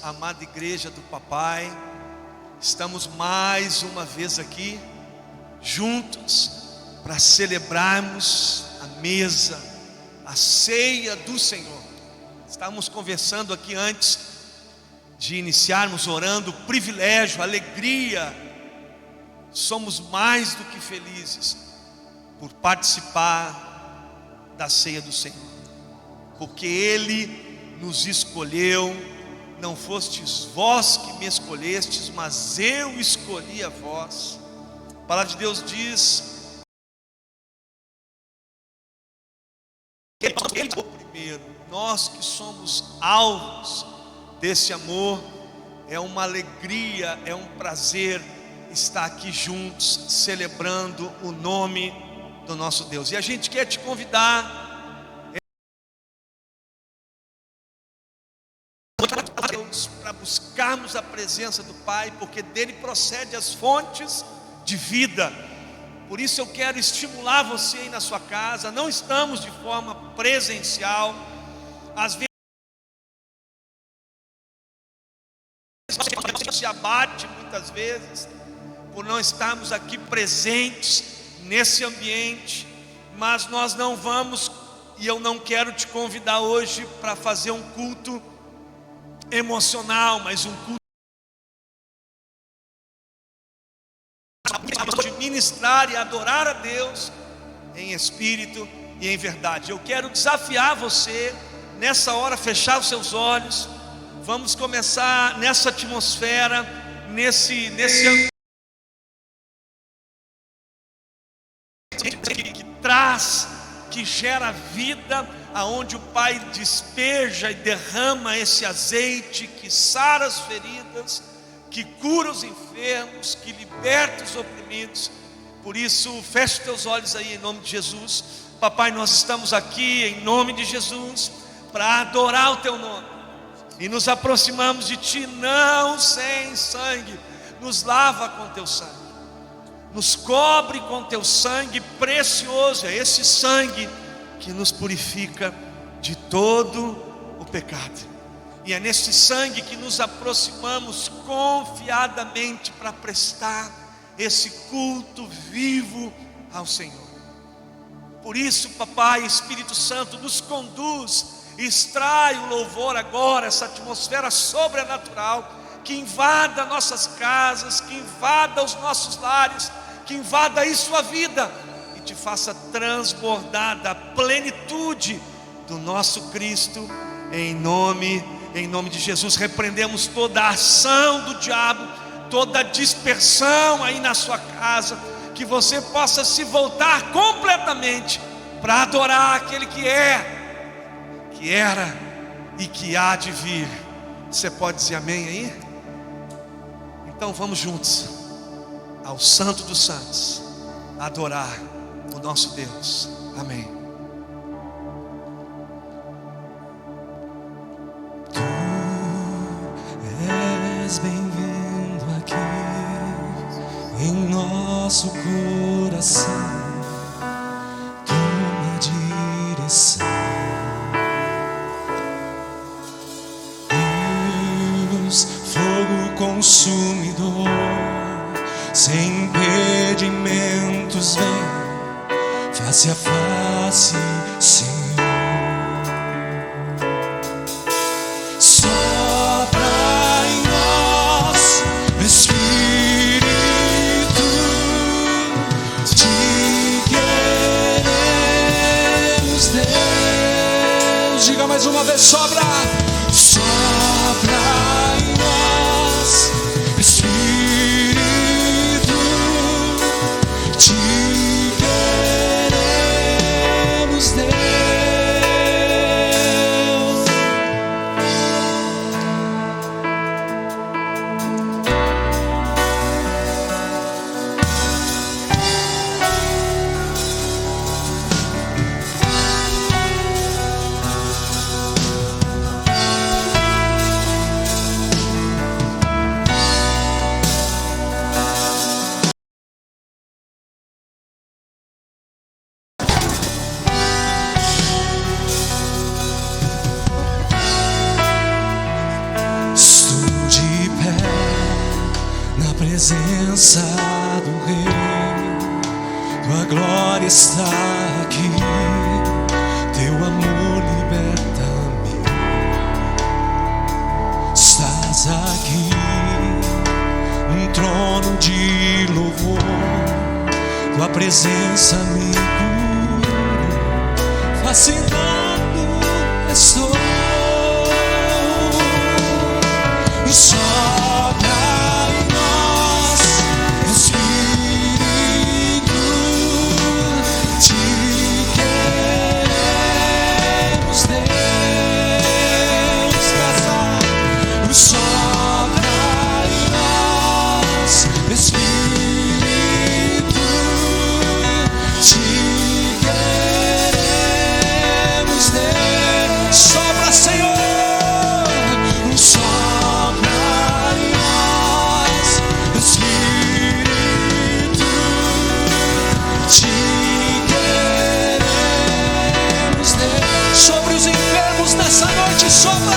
amada igreja do Papai. Estamos mais uma vez aqui, juntos, para celebrarmos a mesa, a ceia do Senhor. Estávamos conversando aqui antes de iniciarmos, orando, o privilégio, a alegria. Somos mais do que felizes por participar da ceia do Senhor, porque Ele nos escolheu. Não fostes vós que me escolhestes, mas eu escolhi a vós. A palavra de Deus diz: Ele o primeiro. Nós que somos alvos desse amor, é uma alegria, é um prazer estar aqui juntos, celebrando o nome do nosso Deus. E a gente quer te convidar para buscarmos a presença do Pai, porque dele procede as fontes de vida. Por isso eu quero estimular você aí na sua casa. Não estamos de forma presencial, às vezes se abate muitas vezes por não estarmos aqui presentes nesse ambiente, mas nós não vamos, e eu não quero te convidar hoje para fazer um culto emocional, mas um culto de ministrar e adorar a Deus em espírito e em verdade. Eu quero desafiar você nessa hora, fechar os seus olhos. Vamos começar nessa atmosfera, nesse ambiente que traz, que gera vida, aonde o Pai despeja e derrama esse azeite que sara as feridas, que cura os enfermos, que liberta os oprimidos. Por isso, feche teus olhos aí em nome de Jesus. Papai, nós estamos aqui em nome de Jesus para adorar o teu nome, e nos aproximamos de ti, não sem sangue. Nos lava com teu sangue, nos cobre com teu sangue precioso. É esse sangue que nos purifica de todo o pecado, e é nesse sangue que nos aproximamos confiadamente para prestar esse culto vivo ao Senhor. Por isso, Papai, Espírito Santo, nos conduz, extrai o louvor agora, essa atmosfera sobrenatural que invada nossas casas, que invada os nossos lares, que invada aí sua vida e te faça transbordar da plenitude do nosso Cristo. Em nome de Jesus, repreendemos toda a ação do diabo, toda a dispersão aí na sua casa, que você possa se voltar completamente para adorar aquele que é, que era e que há de vir. Você pode dizer amém aí? Então vamos juntos ao Santo dos Santos adorar o nosso Deus. Amém. Bem-vindo aqui em nosso coração, tua direção, Deus, fogo consumidor, sem impedimentos, vem face a face, Senhor. Mais uma vez, sopra em nós, Espírito, te queremos, Deus. presença do Rei, tua glória está aqui, teu amor liberta-me. Estás aqui, um trono de louvor, tua presença me cura, fascinado estou. Sopra em nós, Espírito, te queremos, Deus. Sopra em nós, Espírito, te queremos, Deus. Sopra, Senhor. Sobre os enfermos nessa noite, sopra,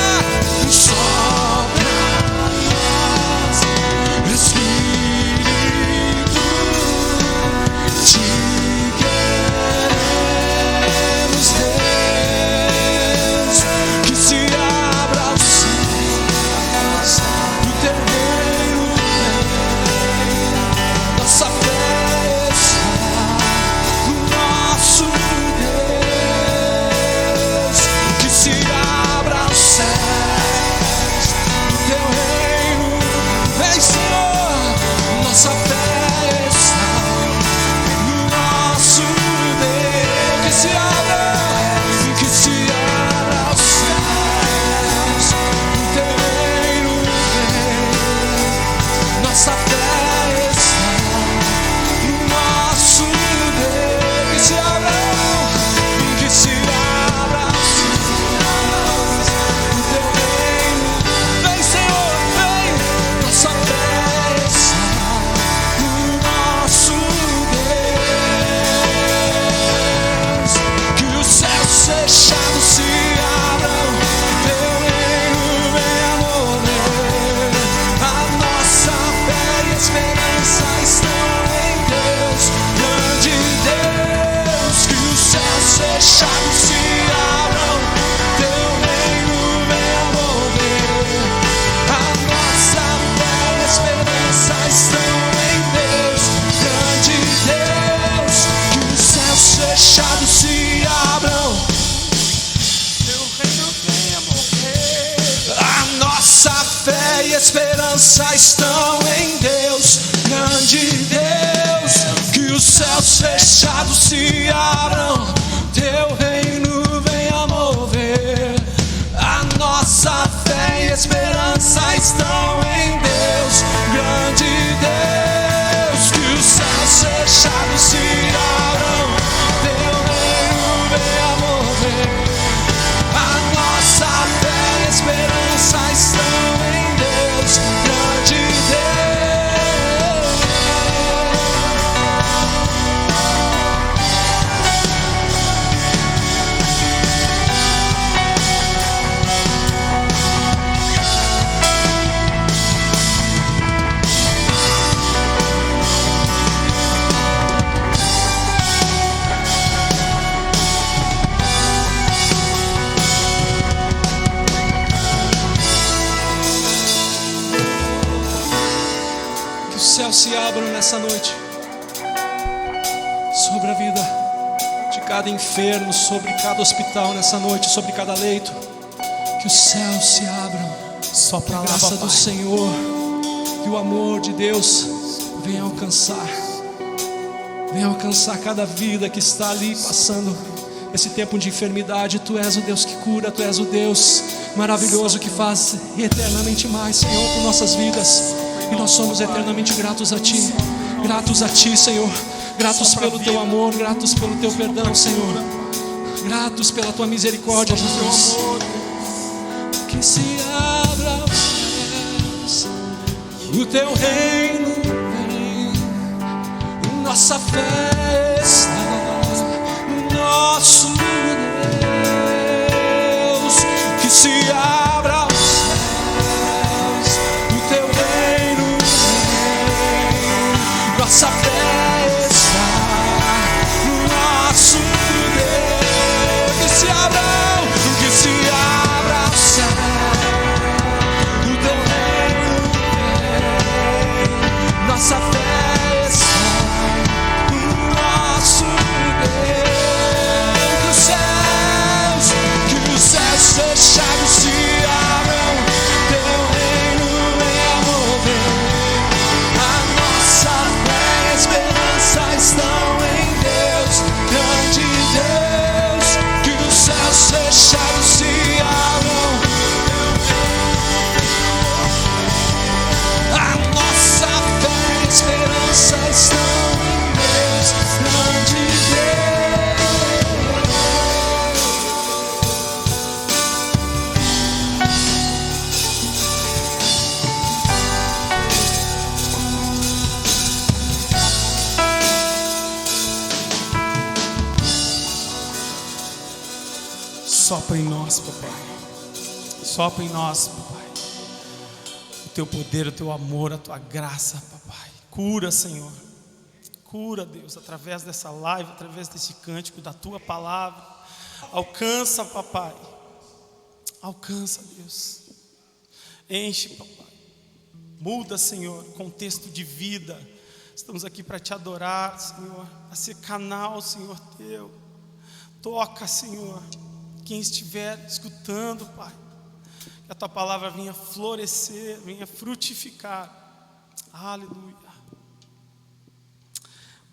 sopra nós, Espírito, te queremos, Deus, que se abra os céus, o teu reino vem, nossa fé está no nosso Deus. Se abra os céus, o teu reino vem, Senhor. Nossa fé está no nosso Deus. Que se abra os céus, o teu reino vem. Nossa fé está no nosso Deus. Que se abra fechados se abram, teu reino venha mover. A nossa fé e esperança estão em Deus, grande Deus. Que os céus fechados se abram, teu reino venha mover. A nossa fé e esperança estão em Deus, grande Deus. Que os céus fechados se abram, nossa fé e esperança estão em Deus, grande Deus. Que os céus fechados se abram, teu reino venha mover. A nossa fé e esperança estão em Deus, grande Deus. Que os céus fechados se abram, teu reino venha mover. A nossa fé e esperança estão em Deus, grande Deus. Os céus se abram nessa noite sobre a vida de cada enfermo, sobre cada hospital nessa noite, sobre cada leito. Que os céus se abram, só para a graça do Senhor e o amor de Deus venha alcançar cada vida que está ali passando esse tempo de enfermidade. Tu és o Deus que cura, tu és o Deus maravilhoso que faz eternamente mais, Senhor, por nossas vidas. E nós somos eternamente gratos a Ti, Senhor. Gratos pelo Teu amor, gratos pelo Teu perdão, Senhor. Gratos pela Tua misericórdia, Jesus. Que se abra os céus, o Teu reino vem. Nossa fé está no nosso Deus. Que se abra os céus, o Teu reino vem. Sopra em nós, papai. Sopra em nós, papai. O teu poder, o teu amor, a tua graça, papai. Cura, Senhor. Cura, Deus, através dessa live, através desse cântico, da tua palavra. Alcança, papai. Alcança, Deus. Enche, papai. Muda, Senhor, contexto de vida. Estamos aqui para te adorar, Senhor. A ser canal, Senhor, teu. Toca, Senhor, quem estiver escutando, Pai. Que a tua palavra venha florescer, venha frutificar. Aleluia.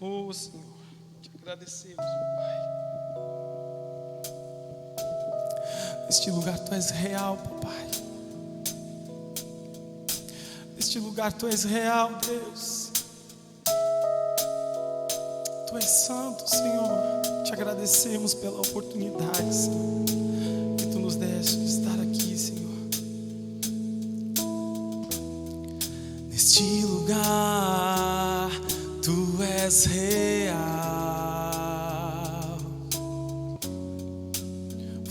Oh, Senhor, te agradecemos, Pai. Neste lugar tu és real, Papai. Neste lugar tu és real, Deus. Tu és santo, Senhor. Te agradecemos pela oportunidade, Senhor, que tu nos deste de estar aqui, Senhor. Neste lugar tu és real.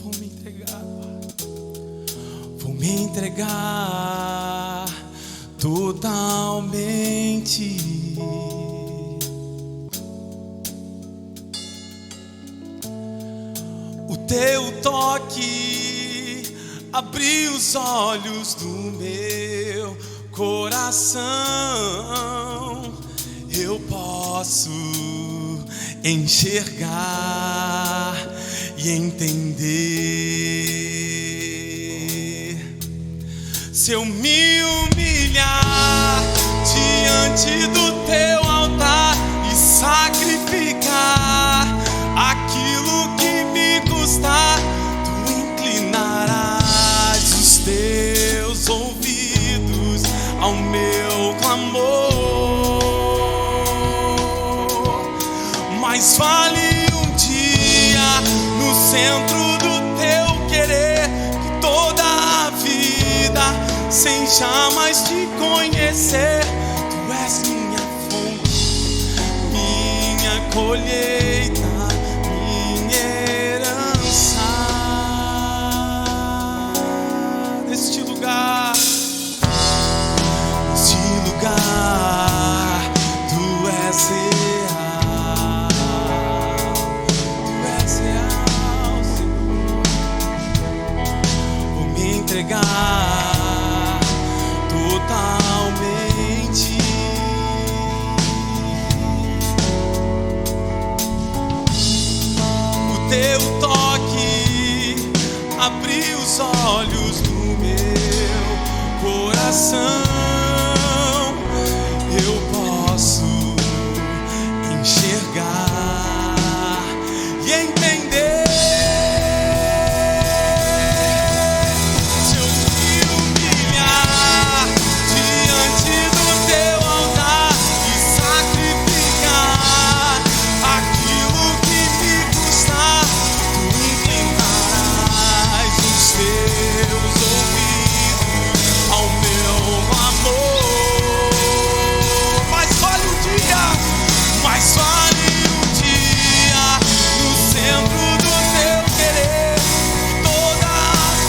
Vou me entregar, Pai. Vou me entregar totalmente. O teu toque abriu os olhos do meu coração. Eu posso enxergar e entender. Se eu me humilhar diante do teu altar e sacrificar aquilo que me custar, tu inclinarás os teus ouvidos ao meu clamor. Mais vale um dia no centro do teu querer que toda a vida sem jamais te conhecer. Tu és minha fonte, minha colheita, minha herança. Neste lugar, tu és real. Tu és real, Senhor. Vou me entregar totalmente. O teu toque abriu os olhos do meu coração. Eu posso enxergar e entender. Se eu me humilhar diante do teu altar e sacrificar aquilo que me custar, tu inclinarás os teus ouvidos ao meu amor. Mais vale um dia no centro do teu querer, toda a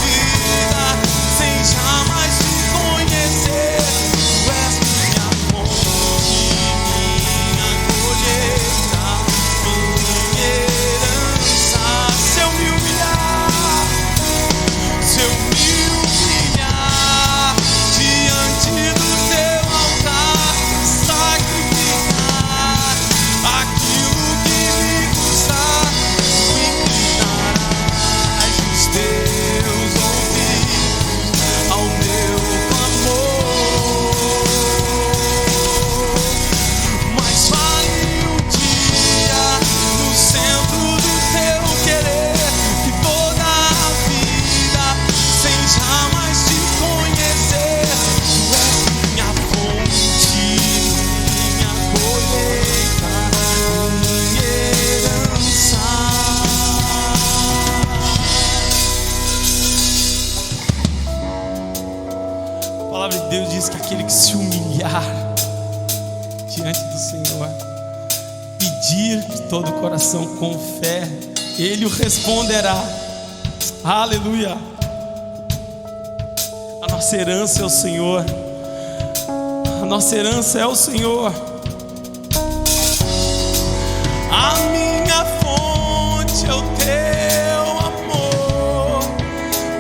vida sem jamais te conhecer. Tu és minha fonte, minha colheita, minha herança. Se eu me humilhar diante do teu altar, sacrificar aquilo que me custar, tu inclinarás os teus ouvidos ao meu clamor. Mais vale um dia no centro do teu querer que toda a vida sem jamais te conhecer. Tu és minha fonte, minha colheita, minha herança. A palavra de Deus diz que aquele que se humilhar diante do Senhor, pedir de todo o coração com fé, Ele o responderá. Aleluia. A nossa herança é o Senhor. A nossa herança é o Senhor. A minha fonte é o teu amor.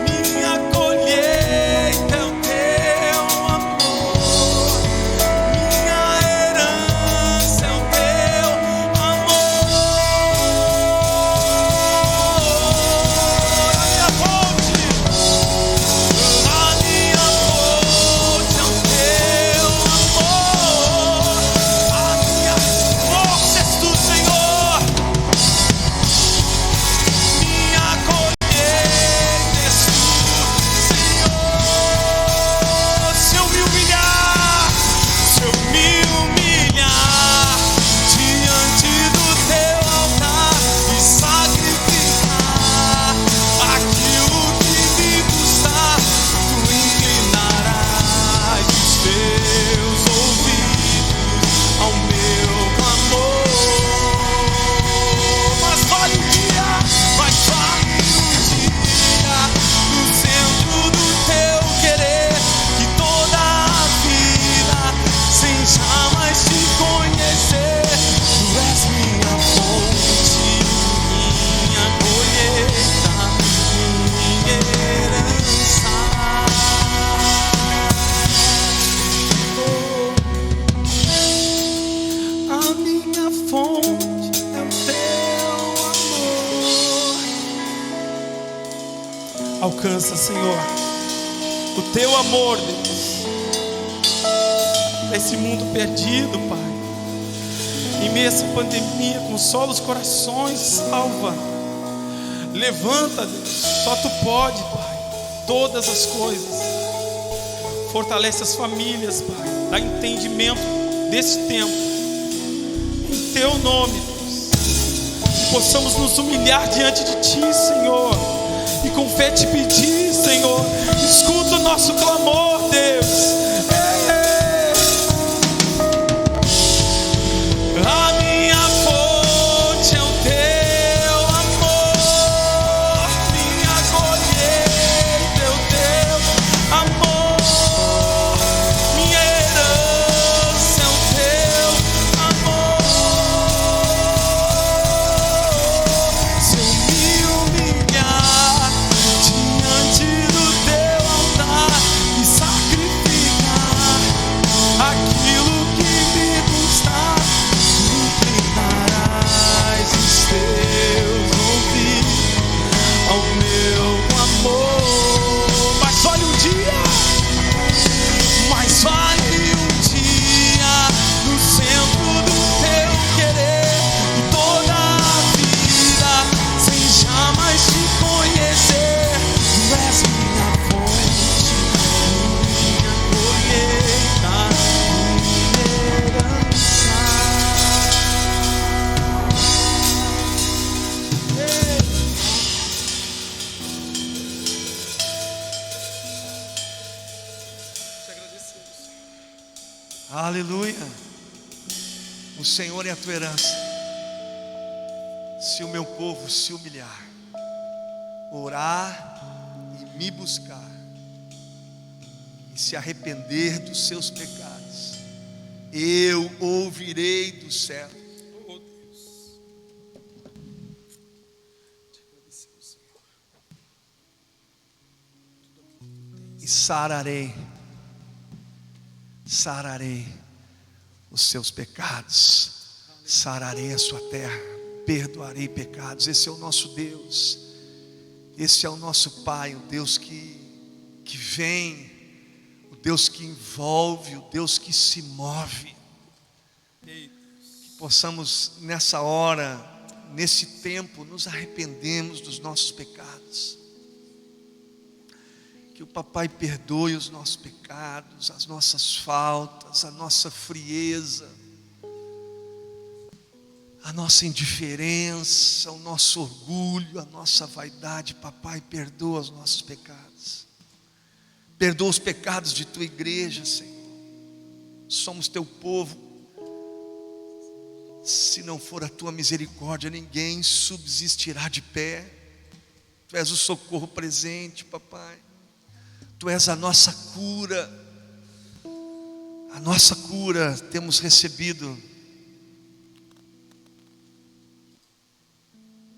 Minha colheita é o teu amor. Minha herança é o teu amor. A minha fonte é o teu amor. A minha força és tu, Senhor. Minha colheita és tu, Senhor. Se eu me humilhar diante do teu altar e sacrificar aquilo que me custar, tu inclinarás os teus ouvidos ao meu clamor. Mas vale o dia, no centro do teu querer, que toda a vida sem jamais te conhecer. Tu és minha fonte, minha colheita, minha herança. A minha fonte é o teu amor. Alcança, Senhor, o teu amor, Deus, esse mundo perdido, Pai. Em meio a essa pandemia, consola os corações, salva, levanta, Deus, só tu pode, Pai, todas as coisas. Fortalece as famílias, Pai, dá entendimento desse tempo, em teu nome, Deus, que possamos nos humilhar diante de ti, Senhor, e com fé te pedir, Senhor, escuta o nosso clamor, Deus. A minha fonte é o teu amor, minha colheita é o teu amor, minha herança é o teu amor. Se eu me humilhar diante do teu altar e sacrificar aquilo que me custar, inclinarás os teus ouvidos ao meu amor. Mas vale um dia no centro do teu querer, e toda a vida sem jamais te conhecer. Tu és minha fonte, minha colheita, minha herança. Te agradecemos. Aleluia. O Senhor é a tua herança. Se o meu povo se humilhar, orar e me buscar, e se arrepender dos seus pecados, eu ouvirei do céu Oh, Deus. Te agradecemos, Senhor. e sararei os seus pecados, sararei a sua terra, perdoarei pecados. Esse é o nosso Deus, esse é o nosso Pai, o Deus que vem, o Deus que envolve, o Deus que se move. Que possamos nessa hora, nesse tempo, nos arrependermos dos nossos pecados. Que o Papai perdoe os nossos pecados, as nossas faltas, a nossa frieza, a nossa indiferença, o nosso orgulho, a nossa vaidade. Papai, perdoa os nossos pecados. Perdoa os pecados de tua igreja, Senhor. Somos teu povo. Se não for a tua misericórdia, ninguém subsistirá de pé. Tu és o socorro presente, papai. Tu és a nossa cura. A nossa cura. Temos recebido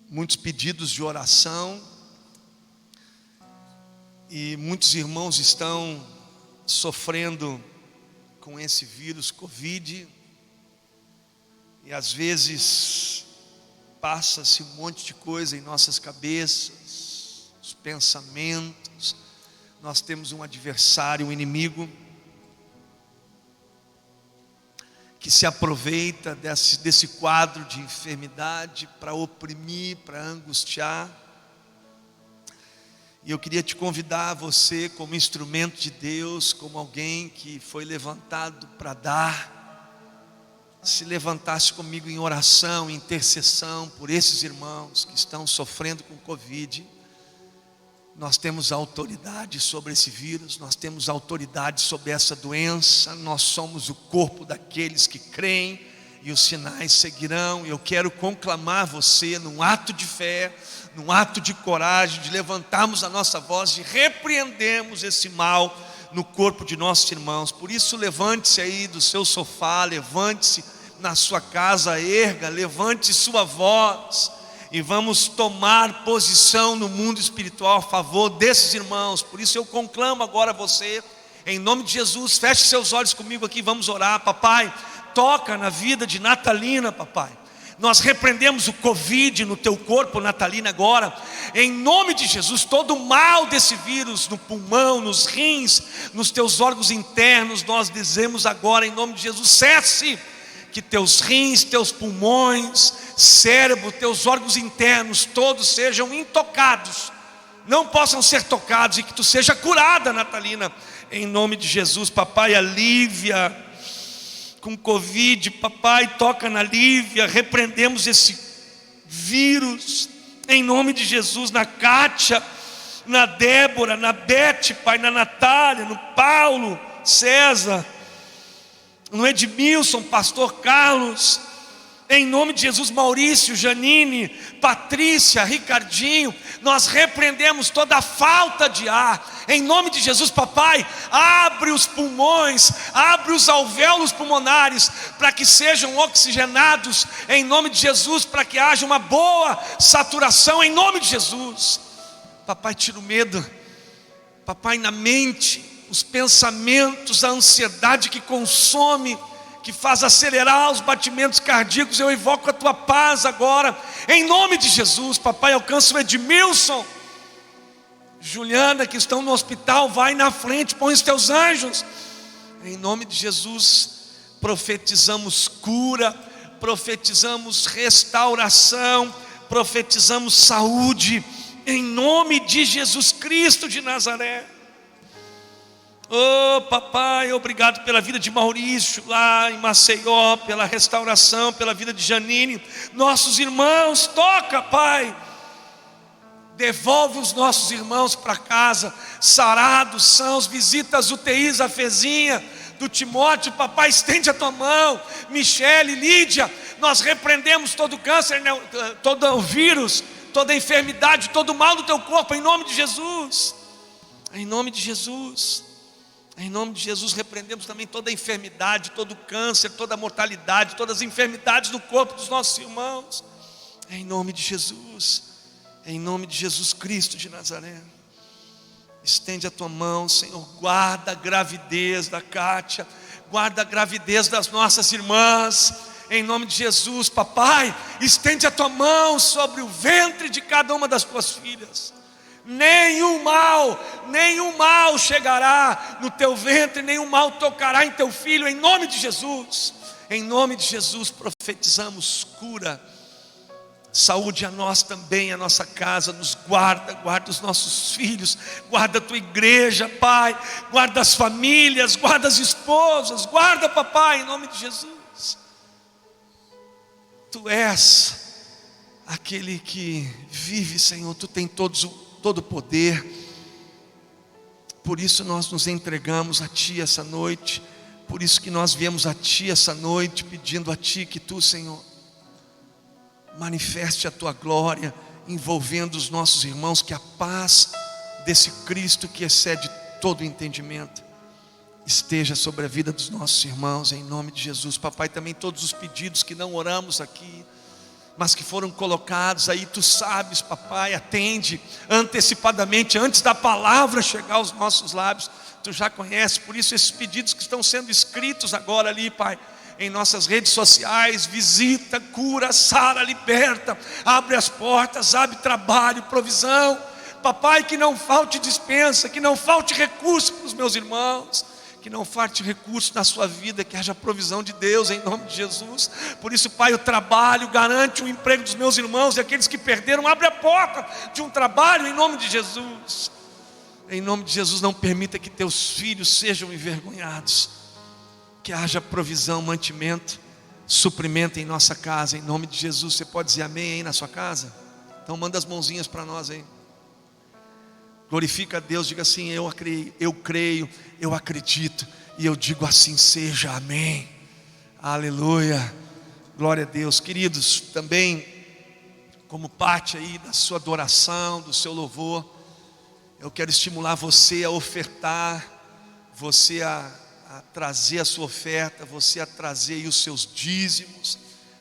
muitos pedidos de oração, e muitos irmãos estão sofrendo com esse vírus Covid, e às vezes passa-se um monte de coisa em nossas cabeças, os pensamentos. Nós temos um adversário, um inimigo, que se aproveita desse quadro de enfermidade para oprimir, para angustiar. E eu queria te convidar, você como instrumento de Deus, como alguém que foi levantado para dar, se levantasse comigo em oração, em intercessão por esses irmãos que estão sofrendo com Covid. Nós temos autoridade sobre esse vírus, nós temos autoridade sobre essa doença, nós somos o corpo daqueles que creem, e os sinais seguirão. Eu quero conclamar você num ato de fé, num ato de coragem, de levantarmos a nossa voz e repreendemos esse mal no corpo de nossos irmãos. Por isso, levante-se aí do seu sofá, levante-se na sua casa, erga, levante sua voz, e vamos tomar posição no mundo espiritual a favor desses irmãos. Por isso eu conclamo agora você, em nome de Jesus, feche seus olhos comigo aqui, vamos orar. Papai, toca na vida de Natalina, papai. Nós repreendemos o Covid no teu corpo, Natalina, agora, em nome de Jesus. Todo o mal desse vírus no pulmão, nos rins, nos teus órgãos internos, nós dizemos agora em nome de Jesus, cesse. Que teus rins, teus pulmões, cérebro, teus órgãos internos, todos sejam intocados, não possam ser tocados, e que tu seja curada, Natalina, em nome de Jesus. Papai, a Lívia com Covid, papai, toca na Lívia, repreendemos esse vírus, em nome de Jesus, na Kátia, na Débora, na Bete, pai, na Natália, no Paulo, César, no Edmilson, pastor Carlos, em nome de Jesus, Maurício, Janine, Patrícia, Ricardinho, nós repreendemos toda a falta de ar, em nome de Jesus. Papai, abre os pulmões, abre os alvéolos pulmonares, para que sejam oxigenados, em nome de Jesus, para que haja uma boa saturação, em nome de Jesus. Papai, tira o medo, papai, na mente, os pensamentos, a ansiedade que consome, que faz acelerar os batimentos cardíacos. Eu invoco a tua paz agora, em nome de Jesus. Papai, alcança o Edmilson, Juliana, que estão no hospital, vai na frente, põe os teus anjos, em nome de Jesus. Profetizamos cura, profetizamos restauração, profetizamos saúde, em nome de Jesus Cristo de Nazaré. Oh papai, obrigado pela vida de Maurício lá em Maceió, pela restauração, pela vida de Janine, nossos irmãos. Toca, pai, devolve os nossos irmãos para casa, sarados, sãos. Visita as UTIs, a Fezinha, do Timóteo, papai, estende a tua mão. Michele, Lídia, nós repreendemos todo o câncer, todo o vírus, toda a enfermidade, todo o mal do teu corpo, em nome de Jesus, em nome de Jesus. Em nome de Jesus, repreendemos também toda a enfermidade, todo o câncer, toda a mortalidade, todas as enfermidades do corpo dos nossos irmãos, em nome de Jesus, em nome de Jesus Cristo de Nazaré. Estende a tua mão, Senhor, guarda a gravidez da Kátia, guarda a gravidez das nossas irmãs, em nome de Jesus. Papai, estende a tua mão sobre o ventre de cada uma das tuas filhas. Nenhum mal chegará no teu ventre, nenhum mal tocará em teu filho, em nome de Jesus. Em nome de Jesus profetizamos cura, saúde a nós também, a nossa casa. Nos guarda, guarda os nossos filhos, guarda a tua igreja, pai, guarda as famílias, guarda as esposas, guarda, papai, em nome de Jesus. Tu és aquele que vive, Senhor, tu tens todo o poder. Por isso nós nos entregamos a Ti essa noite, por isso que nós viemos a Ti essa noite, pedindo a Ti que Tu, Senhor, manifeste a Tua glória envolvendo os nossos irmãos, que a paz desse Cristo que excede todo entendimento esteja sobre a vida dos nossos irmãos, em nome de Jesus. Papai, também todos os pedidos que não oramos aqui, mas que foram colocados aí, tu sabes, papai, atende antecipadamente, antes da palavra chegar aos nossos lábios, tu já conheces. Por isso esses pedidos que estão sendo escritos agora ali, Pai, em nossas redes sociais: visita, cura, sara, liberta, abre as portas, abre trabalho, provisão, papai, que não falte dispensa, que não falte recurso para os meus irmãos, que não falte recurso na sua vida, que haja provisão de Deus, em nome de Jesus. Por isso, Pai, o trabalho, garante o emprego dos meus irmãos e aqueles que perderam, abre a porta de um trabalho, em nome de Jesus. Em nome de Jesus, não permita que teus filhos sejam envergonhados, que haja provisão, mantimento, suprimento em nossa casa, em nome de Jesus. Você pode dizer amém aí na sua casa? Então manda as mãozinhas para nós aí. Glorifica a Deus, diga assim: eu creio, eu acredito, e eu digo assim seja, amém, aleluia, glória a Deus. Queridos, também como parte aí da sua adoração, do seu louvor, eu quero estimular você a ofertar, você a trazer a sua oferta, você a trazer aí os seus dízimos.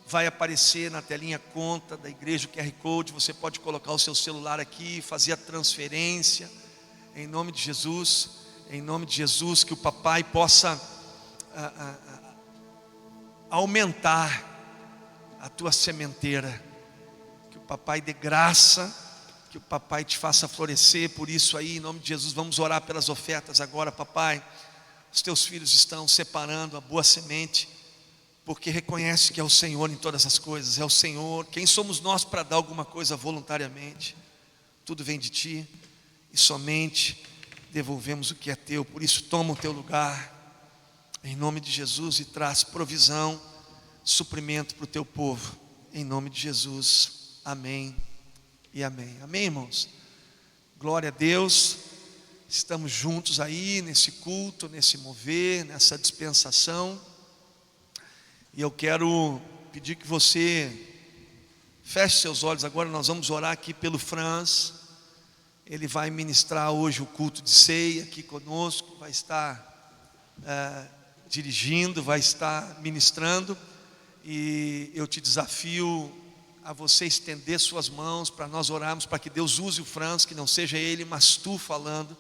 Vai aparecer na telinha conta da igreja o QR Code, você pode colocar o seu celular aqui, fazer a transferência, em nome de Jesus, que o papai possa aumentar a tua sementeira, que o papai dê graça, que o papai te faça florescer. Por isso aí, em nome de Jesus, vamos orar pelas ofertas agora. Papai, os teus filhos estão separando a boa semente, porque reconhece que é o Senhor em todas as coisas, é o Senhor. Quem somos nós para dar alguma coisa voluntariamente? Tudo vem de Ti, e somente devolvemos o que é Teu. Por isso toma o Teu lugar, em nome de Jesus, e traz provisão, suprimento para o Teu povo, em nome de Jesus, amém e amém. Amém, irmãos? Glória a Deus. Estamos juntos aí nesse culto, nesse mover, nessa dispensação. E eu quero pedir que você feche seus olhos agora. Nós vamos orar aqui pelo Franz. Ele vai ministrar hoje o culto de ceia aqui conosco, vai estar dirigindo, vai estar ministrando. E eu te desafio a você estender suas mãos para nós orarmos, para que Deus use o Franz, que não seja ele, mas tu falando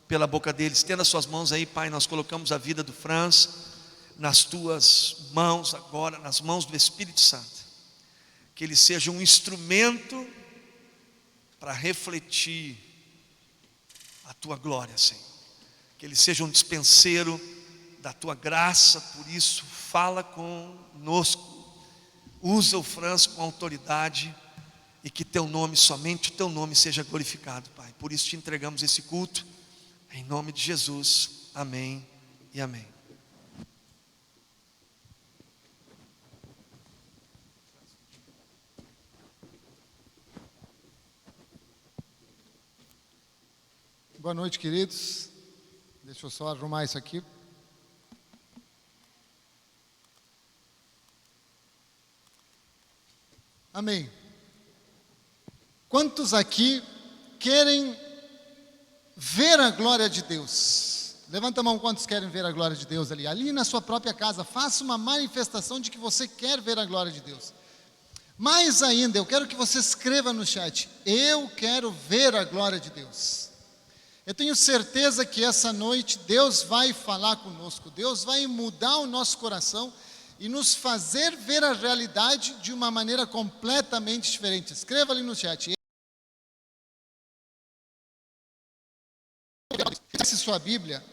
pela boca dele. Estenda suas mãos aí, Pai. Nós colocamos a vida do Franz nas tuas mãos agora, nas mãos do Espírito Santo, que ele seja um instrumento para refletir a tua glória, Senhor, que ele seja um dispenseiro da tua graça. Por isso, fala conosco, usa o Franz com autoridade, e que teu nome, somente o teu nome, seja glorificado, Pai. Por isso te entregamos esse culto, em nome de Jesus, amém e amém. Boa noite, queridos. Deixa eu só arrumar isso aqui. Amém. Quantos aqui querem ver a glória de Deus? Levanta a mão, quantos querem ver a glória de Deus ali? Ali na sua própria casa, faça uma manifestação de que você quer ver a glória de Deus. Mais ainda, eu quero que você escreva no chat: eu quero ver a glória de Deus. Eu tenho certeza que essa noite Deus vai falar conosco, Deus vai mudar o nosso coração e nos fazer ver a realidade de uma maneira completamente diferente. Escreva ali no chat. Esse sua Bíblia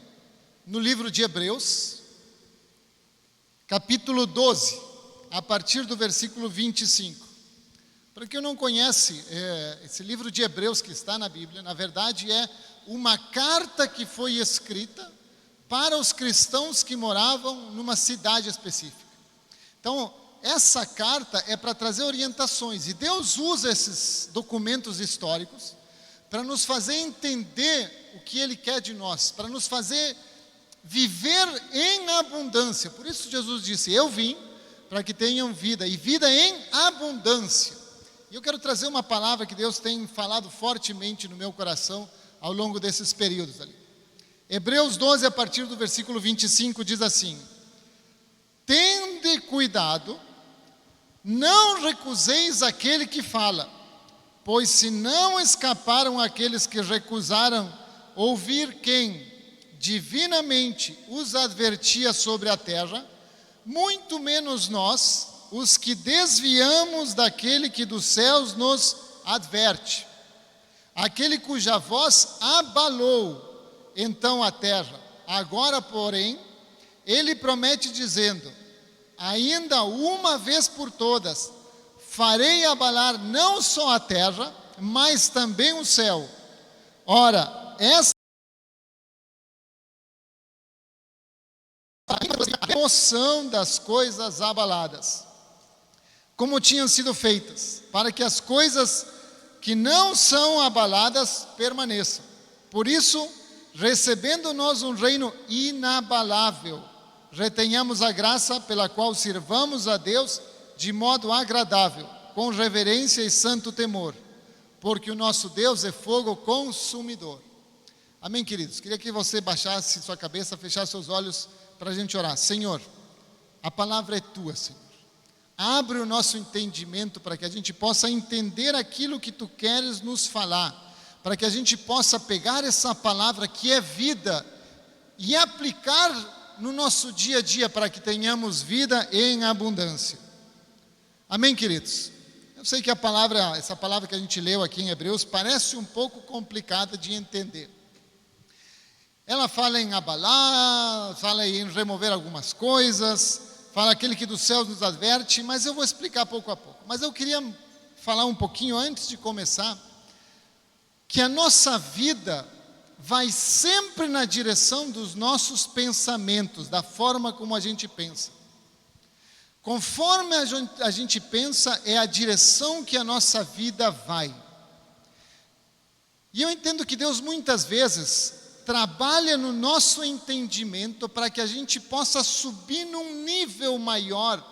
no livro de Hebreus, capítulo 12, a partir do versículo 25. Para quem não conhece, esse livro de Hebreus que está na Bíblia, na verdade é uma carta que foi escrita para os cristãos que moravam numa cidade específica. Então, essa carta é para trazer orientações, e Deus usa esses documentos históricos para nos fazer entender o que Ele quer de nós, para nos fazer viver em abundância. Por isso Jesus disse: eu vim para que tenham vida, e vida em abundância. E eu quero trazer uma palavra que Deus tem falado fortemente no meu coração ao longo desses períodos ali. Hebreus 12, a partir do versículo 25, diz assim: tende cuidado, não recuseis aquele que fala, pois se não escaparam aqueles que recusaram ouvir quem divinamente os advertia sobre a terra, muito menos nós, os que desviamos daquele que dos céus nos adverte, aquele cuja voz abalou então a terra. Agora, porém, ele promete dizendo: ainda uma vez por todas farei abalar não só a terra, mas também o céu. Ora, essa é a remoção das coisas abaladas, como tinham sido feitas, para que as coisas que não são abaladas permaneçam. Por isso, recebendo nós um reino inabalável, retenhamos a graça pela qual sirvamos a Deus de modo agradável, com reverência e santo temor, porque o nosso Deus é fogo consumidor. Amém, queridos? Queria que você baixasse sua cabeça, fechasse seus olhos para a gente orar. Senhor, a palavra é tua, Senhor. Abre o nosso entendimento para que a gente possa entender aquilo que tu queres nos falar, para que a gente possa pegar essa palavra que é vida e aplicar no nosso dia a dia para que tenhamos vida em abundância. Amém, queridos? Eu sei que essa palavra que a gente leu aqui em Hebreus parece um pouco complicada de entender. Ela fala em abalar, fala em remover algumas coisas, fala aquele que dos céus nos adverte, mas eu vou explicar pouco a pouco. Mas eu queria falar um pouquinho antes de começar, que a nossa vida vai sempre na direção dos nossos pensamentos, da forma como a gente pensa. Conforme a gente pensa, é a direção que a nossa vida vai. E eu entendo que Deus muitas vezes trabalha no nosso entendimento para que a gente possa subir num nível maior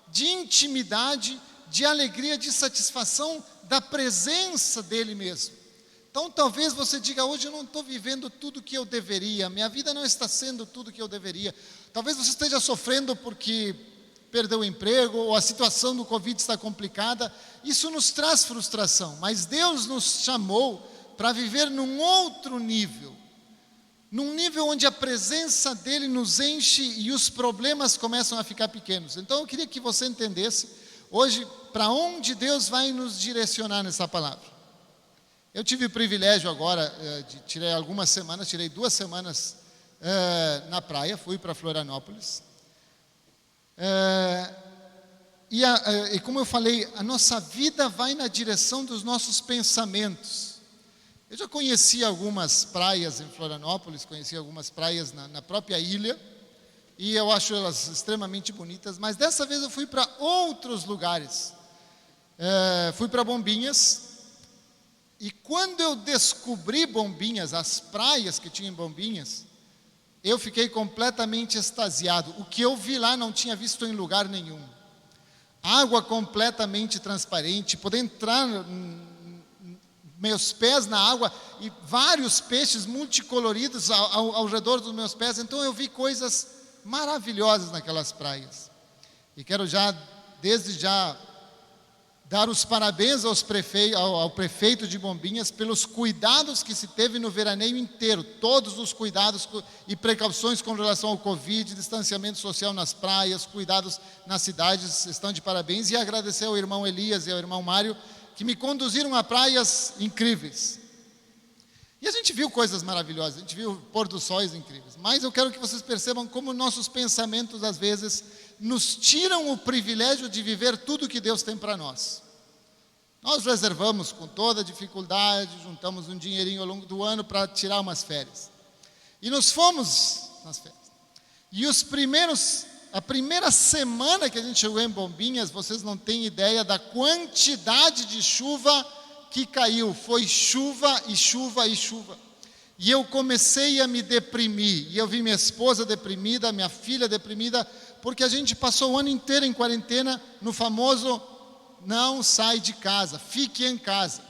de intimidade, de alegria, de satisfação da presença dEle mesmo. Então talvez você diga: hoje eu não estou vivendo tudo o que eu deveria, minha vida não está sendo tudo o que eu deveria. Talvez você esteja sofrendo porque perdeu o emprego, ou a situação do Covid está complicada. Isso nos traz frustração, mas Deus nos chamou para viver num outro nível, num nível onde a presença dEle nos enche e os problemas começam a ficar pequenos. Então eu queria que você entendesse hoje para onde Deus vai nos direcionar nessa palavra. Eu tive o privilégio agora, tirei 2 semanas na praia, fui para Florianópolis. E como eu falei, a nossa vida vai na direção dos nossos pensamentos. Eu já conheci algumas praias em Florianópolis, conheci algumas praias na própria ilha, e eu acho elas extremamente bonitas, mas dessa vez eu fui para outros lugares. Fui para Bombinhas, e quando eu descobri Bombinhas, as praias que tinham em Bombinhas, eu fiquei completamente extasiado. O que eu vi lá não tinha visto em lugar nenhum. Água completamente transparente, poder entrar meus pés na água e vários peixes multicoloridos ao redor dos meus pés. Então eu vi coisas maravilhosas naquelas praias. E quero desde já dar os parabéns ao prefeito de Bombinhas pelos cuidados que se teve no veraneio inteiro, todos os cuidados e precauções com relação ao Covid, distanciamento social nas praias, cuidados nas cidades, estão de parabéns. E agradecer ao irmão Elias e ao irmão Mário, que me conduziram a praias incríveis. E a gente viu coisas maravilhosas, a gente viu pôr do sóis incríveis, mas eu quero que vocês percebam como nossos pensamentos às vezes nos tiram o privilégio de viver tudo que Deus tem para nós. Nós reservamos com toda dificuldade, juntamos um dinheirinho ao longo do ano para tirar umas férias. E nos fomos nas férias. E a primeira semana que a gente chegou em Bombinhas, vocês não têm ideia da quantidade de chuva que caiu. Foi chuva e chuva e chuva. E eu comecei a me deprimir. E eu vi minha esposa deprimida, minha filha deprimida, porque a gente passou o ano inteiro em quarentena no famoso não sai de casa, fique em casa.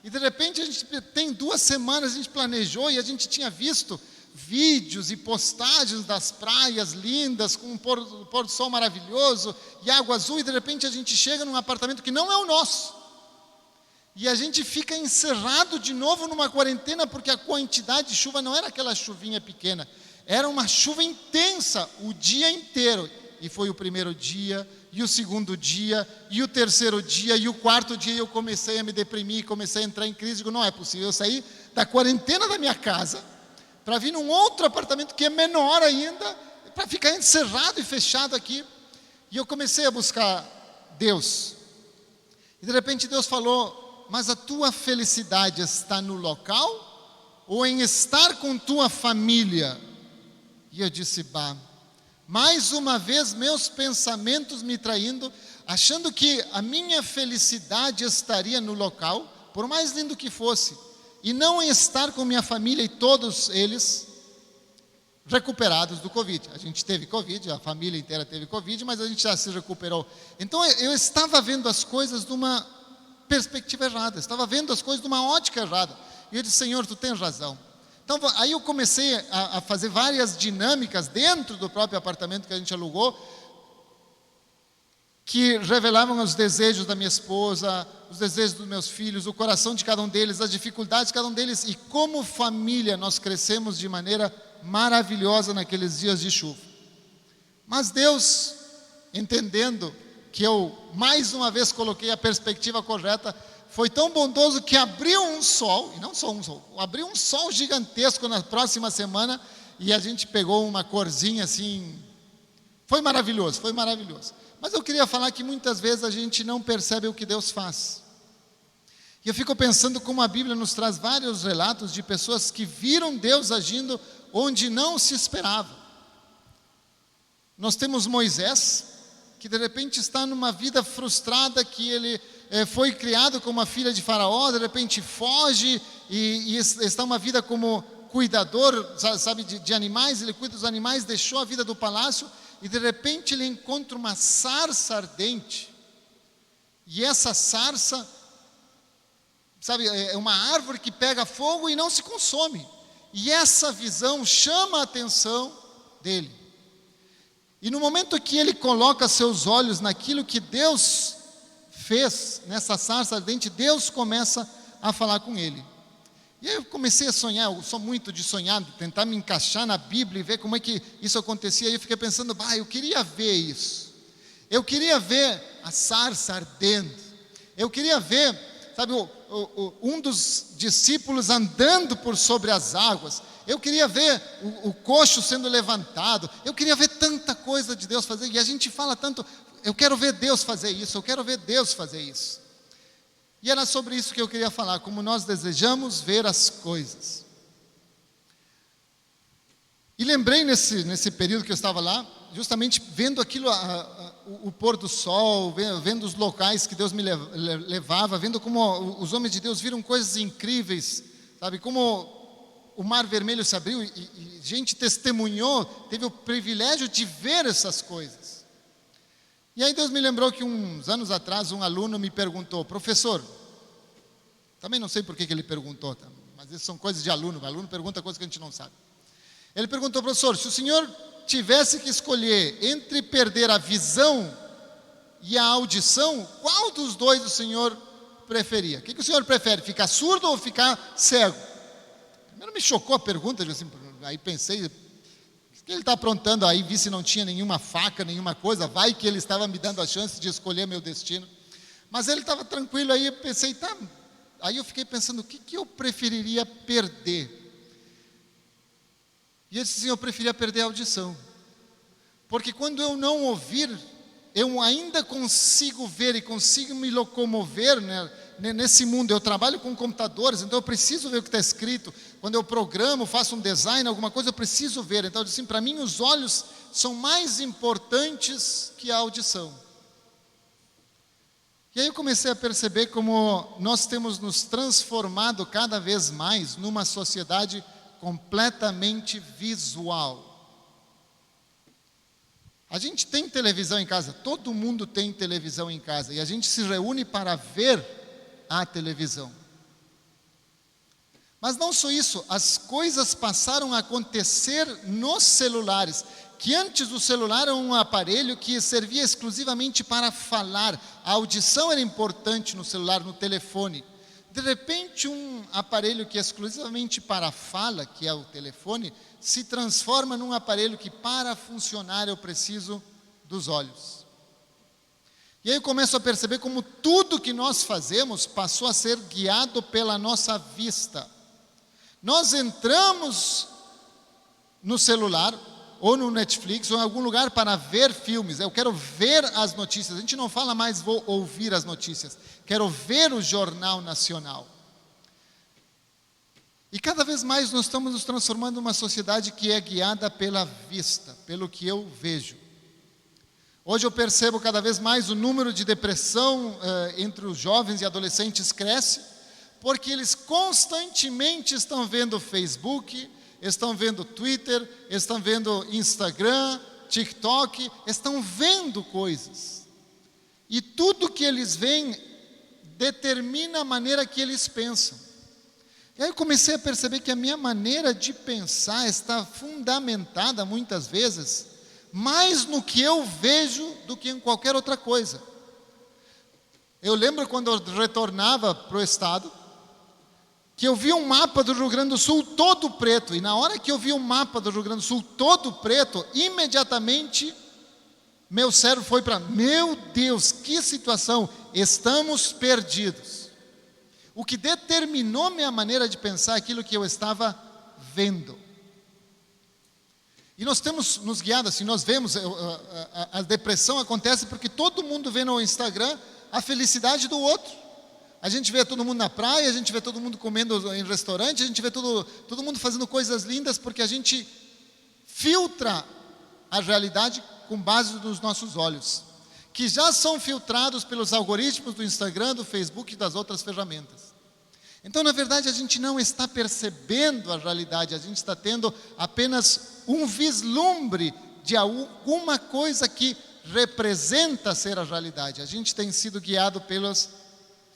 E de repente a gente tem 2 semanas, a gente planejou e a gente tinha visto vídeos e postagens das praias lindas, com um pôr do sol maravilhoso e água azul, e de repente a gente chega num apartamento que não é o nosso. E a gente fica encerrado de novo numa quarentena, porque a quantidade de chuva não era aquela chuvinha pequena, era uma chuva intensa o dia inteiro. E foi o primeiro dia, e o segundo dia, e o terceiro dia, e o quarto dia eu comecei a me deprimir, comecei a entrar em crise. Digo, não é possível, eu saí da quarentena da minha casa para vir num outro apartamento que é menor ainda, para ficar encerrado e fechado aqui. E eu comecei a buscar Deus. E de repente Deus falou, mas a tua felicidade está no local ou em estar com tua família? E eu disse, bah, mais uma vez meus pensamentos me traindo, achando que a minha felicidade estaria no local, por mais lindo que fosse, e não em estar com minha família e todos eles recuperados do Covid. A gente teve Covid, a família inteira teve Covid, mas a gente já se recuperou. Então eu estava vendo as coisas de uma perspectiva errada, estava vendo as coisas de uma ótica errada. E eu disse, Senhor, tu tens razão. Então aí eu comecei a fazer várias dinâmicas dentro do próprio apartamento que a gente alugou, que revelavam os desejos da minha esposa, os desejos dos meus filhos, o coração de cada um deles, as dificuldades de cada um deles, e como família nós crescemos de maneira maravilhosa naqueles dias de chuva. Mas Deus, entendendo que eu mais uma vez coloquei a perspectiva correta, foi tão bondoso que abriu um sol, e não só um sol, abriu um sol gigantesco na próxima semana, e a gente pegou uma corzinha assim, foi maravilhoso, foi maravilhoso. Mas eu queria falar que muitas vezes a gente não percebe o que Deus faz. E eu fico pensando como a Bíblia nos traz vários relatos de pessoas que viram Deus agindo onde não se esperava. Nós temos Moisés, que de repente está numa vida frustrada, que ele foi criado como uma filha de Faraó, de repente foge e está uma vida como cuidador, sabe, de animais, ele cuida dos animais, deixou a vida do palácio, e de repente ele encontra uma sarça ardente, e essa sarça, sabe, é uma árvore que pega fogo e não se consome, e essa visão chama a atenção dele, e no momento que ele coloca seus olhos naquilo que Deus fez, nessa sarça ardente, Deus começa a falar com ele. E aí eu comecei a sonhar, eu sou muito de sonhar, de tentar me encaixar na Bíblia e ver como é que isso acontecia. E eu fiquei pensando, eu queria ver isso. Eu queria ver a sarça ardendo. Eu queria ver, sabe, um dos discípulos andando por sobre as águas. Eu queria ver o coxo sendo levantado. Eu queria ver tanta coisa de Deus fazer. E a gente fala tanto, eu quero ver Deus fazer isso, eu quero ver Deus fazer isso. E era sobre isso que eu queria falar, como nós desejamos ver as coisas. E lembrei nesse período que eu estava lá, justamente vendo aquilo, o pôr do sol, vendo os locais que Deus me levava, vendo como os homens de Deus viram coisas incríveis, sabe, como o Mar Vermelho se abriu e gente testemunhou, teve o privilégio de ver essas coisas. E aí Deus me lembrou que uns anos atrás um aluno me perguntou, professor, também não sei por que ele perguntou, mas isso são coisas de aluno, o aluno pergunta coisas que a gente não sabe. Ele perguntou, professor, se o senhor tivesse que escolher entre perder a visão e a audição, qual dos dois o senhor preferia? O que o senhor prefere, ficar surdo ou ficar cego? Primeiro me chocou a pergunta, assim, aí pensei, o que ele está aprontando aí, vi se não tinha nenhuma faca, nenhuma coisa, vai que ele estava me dando a chance de escolher meu destino. Mas ele estava tranquilo, aí eu pensei, tá. Aí eu fiquei pensando, o que eu preferiria perder? E eu disse assim, eu preferia perder a audição. Porque quando eu não ouvir, eu ainda consigo ver e consigo me locomover, né? Nesse mundo. Eu trabalho com computadores, então eu preciso ver o que está escrito. Quando eu programo, faço um design, alguma coisa, eu preciso ver. Então, assim, para mim, os olhos são mais importantes que a audição. E aí eu comecei a perceber como nós temos nos transformado cada vez mais numa sociedade completamente visual. A gente tem televisão em casa, todo mundo tem televisão em casa, e a gente se reúne para ver a televisão. Mas não só isso, as coisas passaram a acontecer nos celulares, que antes o celular era um aparelho que servia exclusivamente para falar. A audição era importante no celular, no telefone. De repente, um aparelho que é exclusivamente para fala, que é o telefone, se transforma num aparelho que, para funcionar, eu preciso dos olhos. E aí eu começo a perceber como tudo que nós fazemos passou a ser guiado pela nossa vista. Nós entramos no celular, ou no Netflix, ou em algum lugar para ver filmes. Eu quero ver as notícias. A gente não fala mais vou ouvir as notícias. Quero ver o Jornal Nacional. E cada vez mais nós estamos nos transformando numa sociedade que é guiada pela vista, pelo que eu vejo. Hoje eu percebo cada vez mais o número de depressão entre os jovens e adolescentes cresce, porque eles constantemente estão vendo Facebook, estão vendo Twitter, estão vendo Instagram, TikTok, estão vendo coisas. E tudo que eles veem determina a maneira que eles pensam. E aí eu comecei a perceber que a minha maneira de pensar está fundamentada muitas vezes mais no que eu vejo do que em qualquer outra coisa. Eu lembro quando eu retornava para o estado, que eu vi um mapa do Rio Grande do Sul todo preto, e na hora que eu vi o mapa do Rio Grande do Sul todo preto, imediatamente meu cérebro foi para, meu Deus, que situação, estamos perdidos. O que determinou minha maneira de pensar aquilo que eu estava vendo. E nós temos nos guiado assim, nós vemos, a depressão acontece porque todo mundo vê no Instagram a felicidade do outro. A gente vê todo mundo na praia, a gente vê todo mundo comendo em restaurante, a gente vê todo mundo fazendo coisas lindas, porque a gente filtra a realidade com base nos nossos olhos, que já são filtrados pelos algoritmos do Instagram, do Facebook e das outras ferramentas. Então, na verdade, a gente não está percebendo a realidade, a gente está tendo apenas um vislumbre de alguma coisa que representa ser a realidade. A gente tem sido guiado pelas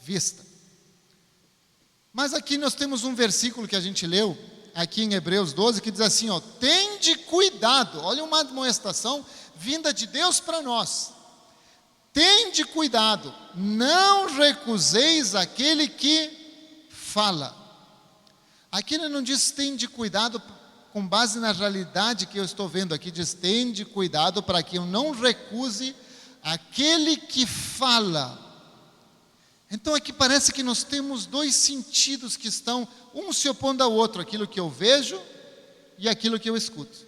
vista. Mas aqui nós temos um versículo que a gente leu, aqui em Hebreus 12, que diz assim, ó, tende cuidado, olha uma admoestação vinda de Deus para nós. Tende cuidado, não recuseis aquele que fala. Aqui ele não diz tende cuidado com base na realidade que eu estou vendo, aqui diz tende cuidado para que eu não recuse aquele que fala. Então aqui parece que nós temos dois sentidos que estão um se opondo ao outro, aquilo que eu vejo e aquilo que eu escuto.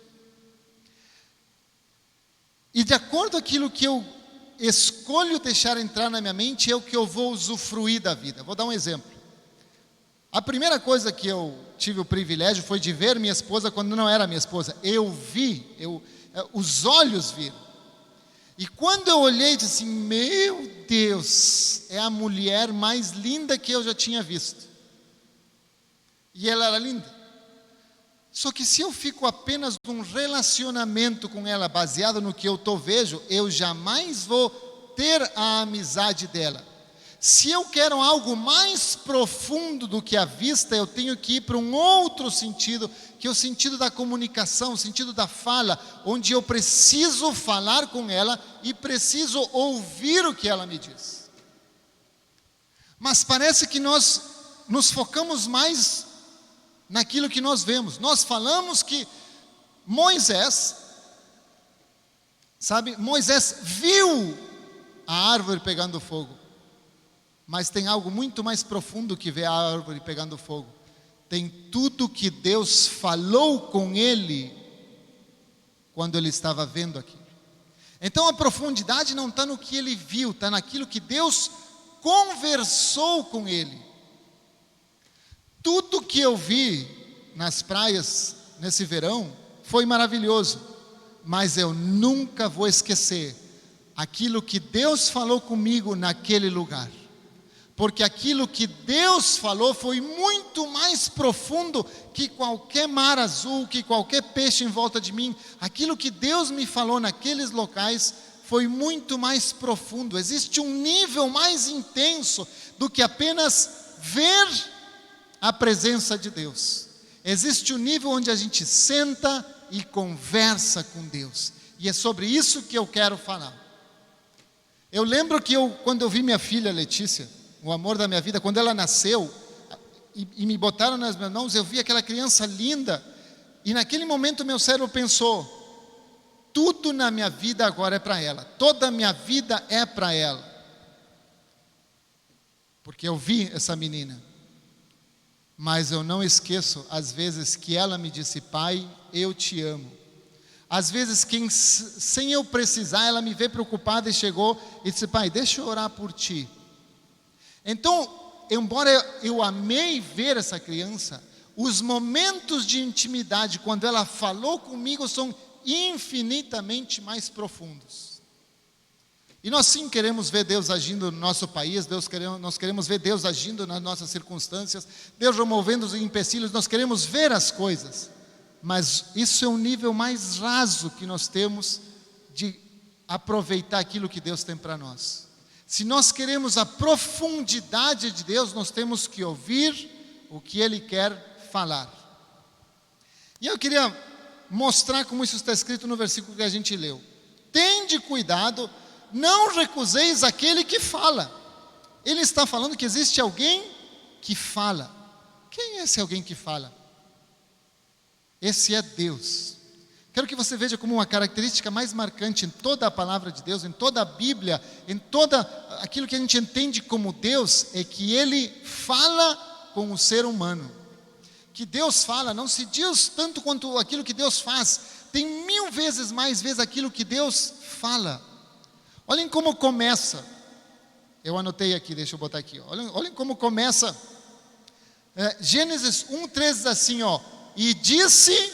E de acordo com aquilo que eu escolho deixar entrar na minha mente, é o que eu vou usufruir da vida. Vou dar um exemplo. A primeira coisa que eu tive o privilégio foi de ver minha esposa quando não era minha esposa. Eu vi, os olhos viram. E quando eu olhei, disse assim, meu Deus, é a mulher mais linda que eu já tinha visto. E ela era linda. Só que se eu fico apenas num relacionamento com ela, baseado no que eu vejo, eu jamais vou ter a amizade dela. Se eu quero algo mais profundo do que a vista, eu tenho que ir para um outro sentido, que é o sentido da comunicação, o sentido da fala, onde eu preciso falar com ela e preciso ouvir o que ela me diz. Mas parece que nós nos focamos mais naquilo que nós vemos. Nós falamos que Moisés viu a árvore pegando fogo. Mas tem algo muito mais profundo que ver a árvore pegando fogo. Tem tudo que Deus falou com ele quando ele estava vendo aquilo. Então a profundidade não está no que ele viu, está naquilo que Deus conversou com ele. Tudo que eu vi nas praias nesse verão foi maravilhoso, mas eu nunca vou esquecer aquilo que Deus falou comigo naquele lugar. porque aquilo que Deus falou foi muito mais profundo que qualquer mar azul, que qualquer peixe em volta de mim. Aquilo que Deus me falou naqueles locais foi muito mais profundo. Existe um nível mais intenso do que apenas ver a presença de Deus. Existe um nível onde a gente senta e conversa com Deus. E é sobre isso que eu quero falar. Eu lembro que quando eu vi minha filha Letícia, o amor da minha vida, quando ela nasceu e me botaram nas minhas mãos, eu vi aquela criança linda, e naquele momento meu cérebro pensou: tudo na minha vida agora é para ela, toda a minha vida é para ela, porque eu vi essa menina. Mas eu não esqueço as vezes que ela me disse: pai, eu te amo. Às vezes, sem eu precisar, ela me vê preocupada e chegou e disse: pai, deixa eu orar por ti. Então, embora eu amei ver essa criança, os momentos de intimidade, quando ela falou comigo, são infinitamente mais profundos. E nós sim queremos ver Deus agindo no nosso país, nós queremos ver Deus agindo nas nossas circunstâncias, Deus removendo os empecilhos, nós queremos ver as coisas. Mas isso é um nível mais raso que nós temos de aproveitar aquilo que Deus tem para nós. Se nós queremos a profundidade de Deus, nós temos que ouvir o que Ele quer falar. E eu queria mostrar como isso está escrito no versículo que a gente leu. Tende cuidado, não recuseis aquele que fala. Ele está falando que existe alguém que fala. Quem é esse alguém que fala? Esse é Deus. Quero que você veja como uma característica mais marcante em toda a palavra de Deus, em toda a Bíblia, em toda aquilo que a gente entende como Deus, é que Ele fala com o ser humano. Que Deus fala, não se diz tanto quanto aquilo que Deus faz, tem 1000 vezes mais vezes aquilo que Deus fala. Olhem como começa. Eu anotei aqui, deixa eu botar aqui. Olhem como começa. Gênesis 1:3 diz assim, e disse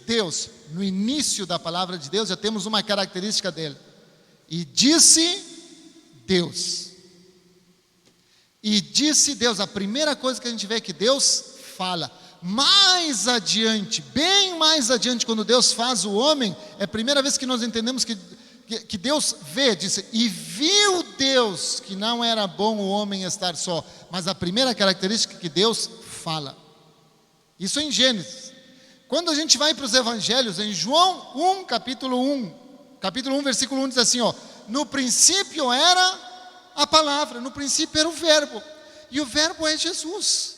Deus. No início da palavra de Deus já temos uma característica dele. E disse Deus. E disse Deus. A primeira coisa que a gente vê é que Deus fala. Mais adiante, bem mais adiante, quando Deus faz o homem, é a primeira vez que nós entendemos que Deus vê, disse, e viu Deus que não era bom o homem estar só. Mas a primeira característica é que Deus fala. Isso é em Gênesis. Quando a gente vai para os evangelhos, em João 1, capítulo 1, versículo 1 diz assim, no princípio era a palavra, no princípio era o verbo, e o verbo é Jesus.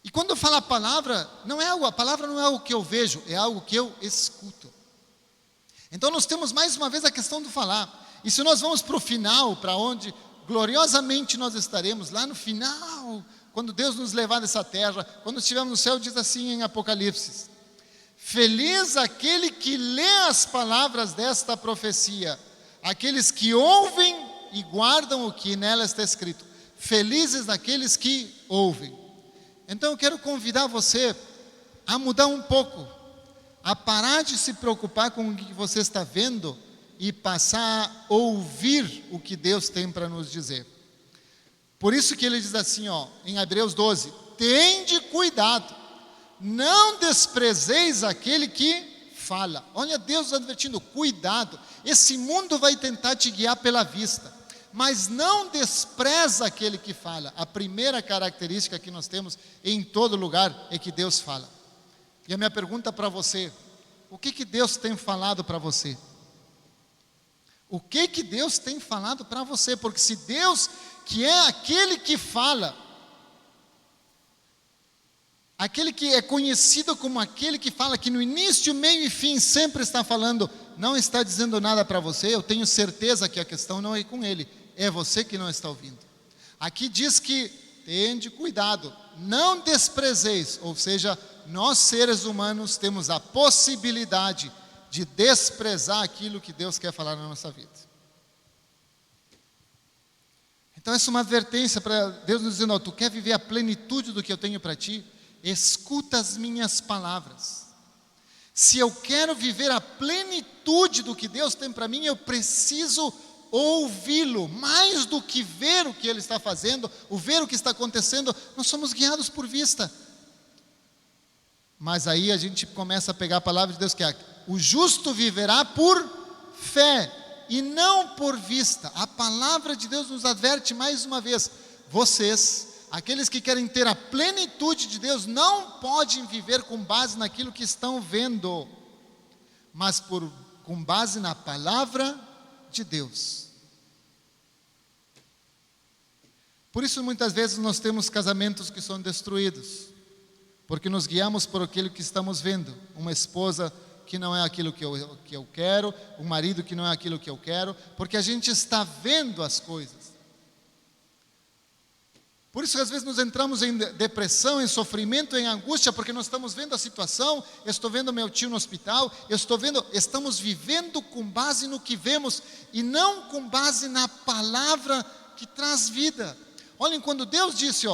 E quando eu falo a palavra não é algo que eu vejo, é algo que eu escuto. Então nós temos mais uma vez a questão do falar. E se nós vamos para o final, para onde gloriosamente nós estaremos, lá no final, quando Deus nos levar dessa terra, quando estivermos no céu, diz assim em Apocalipse: feliz aquele que lê as palavras desta profecia, aqueles que ouvem e guardam o que nela está escrito. Felizes aqueles que ouvem. Então eu quero convidar você a mudar um pouco, a parar de se preocupar com o que você está vendo e passar a ouvir o que Deus tem para nos dizer. Por isso que ele diz assim, em Hebreus 12, tende cuidado, não desprezeis aquele que fala. Olha Deus advertindo, cuidado, esse mundo vai tentar te guiar pela vista, mas não despreza aquele que fala. A primeira característica que nós temos em todo lugar é que Deus fala. E a minha pergunta para você, o que Deus tem falado para você? O que Deus tem falado para você? Porque se Deus, que é aquele que fala, aquele que é conhecido como aquele que fala, que no início, meio e fim sempre está falando, não está dizendo nada para você, eu tenho certeza que a questão não é com ele, é você que não está ouvindo. Aqui diz que tende cuidado, não desprezeis, ou seja, nós seres humanos temos a possibilidade de desprezar aquilo que Deus quer falar na nossa vida. Então essa é uma advertência para Deus nos dizendo, tu quer viver a plenitude do que eu tenho para ti? Escuta as minhas palavras. Se eu quero viver a plenitude do que Deus tem para mim, eu preciso ouvi-lo, mais do que ver o que ele está fazendo, o ver o que está acontecendo, nós somos guiados por vista. Mas aí a gente começa a pegar a palavra de Deus, que é: o justo viverá por fé e não por vista. A palavra de Deus nos adverte mais uma vez: vocês, aqueles que querem ter a plenitude de Deus, não podem viver com base naquilo que estão vendo, mas com base na palavra de Deus. Por isso muitas vezes nós temos casamentos que são destruídos, porque nos guiamos por aquilo que estamos vendo. Uma esposa que não é aquilo que eu quero, um marido que não é aquilo que eu quero, porque a gente está vendo as coisas. Por isso que às vezes nos entramos em depressão, em sofrimento, em angústia, porque nós estamos vendo a situação. Eu estou vendo meu tio no hospital, estamos vivendo com base no que vemos e não com base na palavra que traz vida. Olhem, quando Deus disse,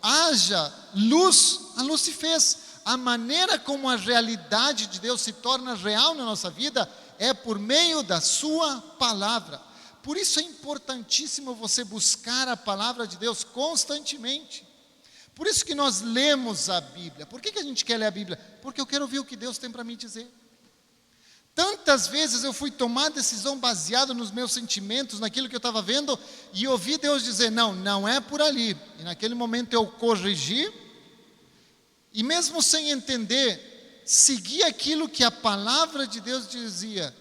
haja luz, a luz se fez. A maneira como a realidade de Deus se torna real na nossa vida é por meio da sua palavra. Por isso é importantíssimo você buscar a palavra de Deus constantemente. Por isso que nós lemos a Bíblia. Por que a gente quer ler a Bíblia? Porque eu quero ouvir o que Deus tem para me dizer. Tantas vezes eu fui tomar decisão baseada nos meus sentimentos, naquilo que eu estava vendo, e ouvi Deus dizer, não é por ali. E naquele momento eu corrigi, e mesmo sem entender, segui aquilo que a palavra de Deus dizia.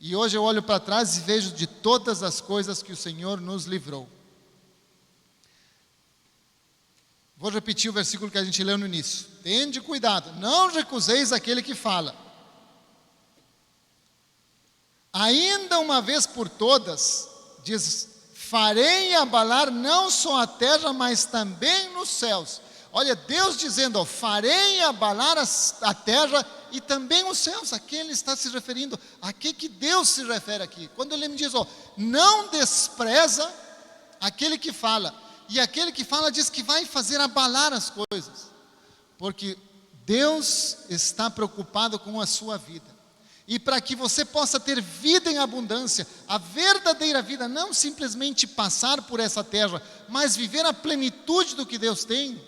E hoje eu olho para trás e vejo de todas as coisas que o Senhor nos livrou. Vou repetir o versículo que a gente leu no início. Tende cuidado, não recuseis aquele que fala. Ainda uma vez por todas, diz, farei abalar não só a terra, mas também nos céus. Olha, Deus dizendo, farei abalar a terra e também os céus. A quem Ele está se referindo? A que Deus se refere aqui? Quando Ele me diz, não despreza aquele que fala. E aquele que fala diz que vai fazer abalar as coisas. Porque Deus está preocupado com a sua vida. E para que você possa ter vida em abundância, a verdadeira vida, não simplesmente passar por essa terra, mas viver a plenitude do que Deus tem,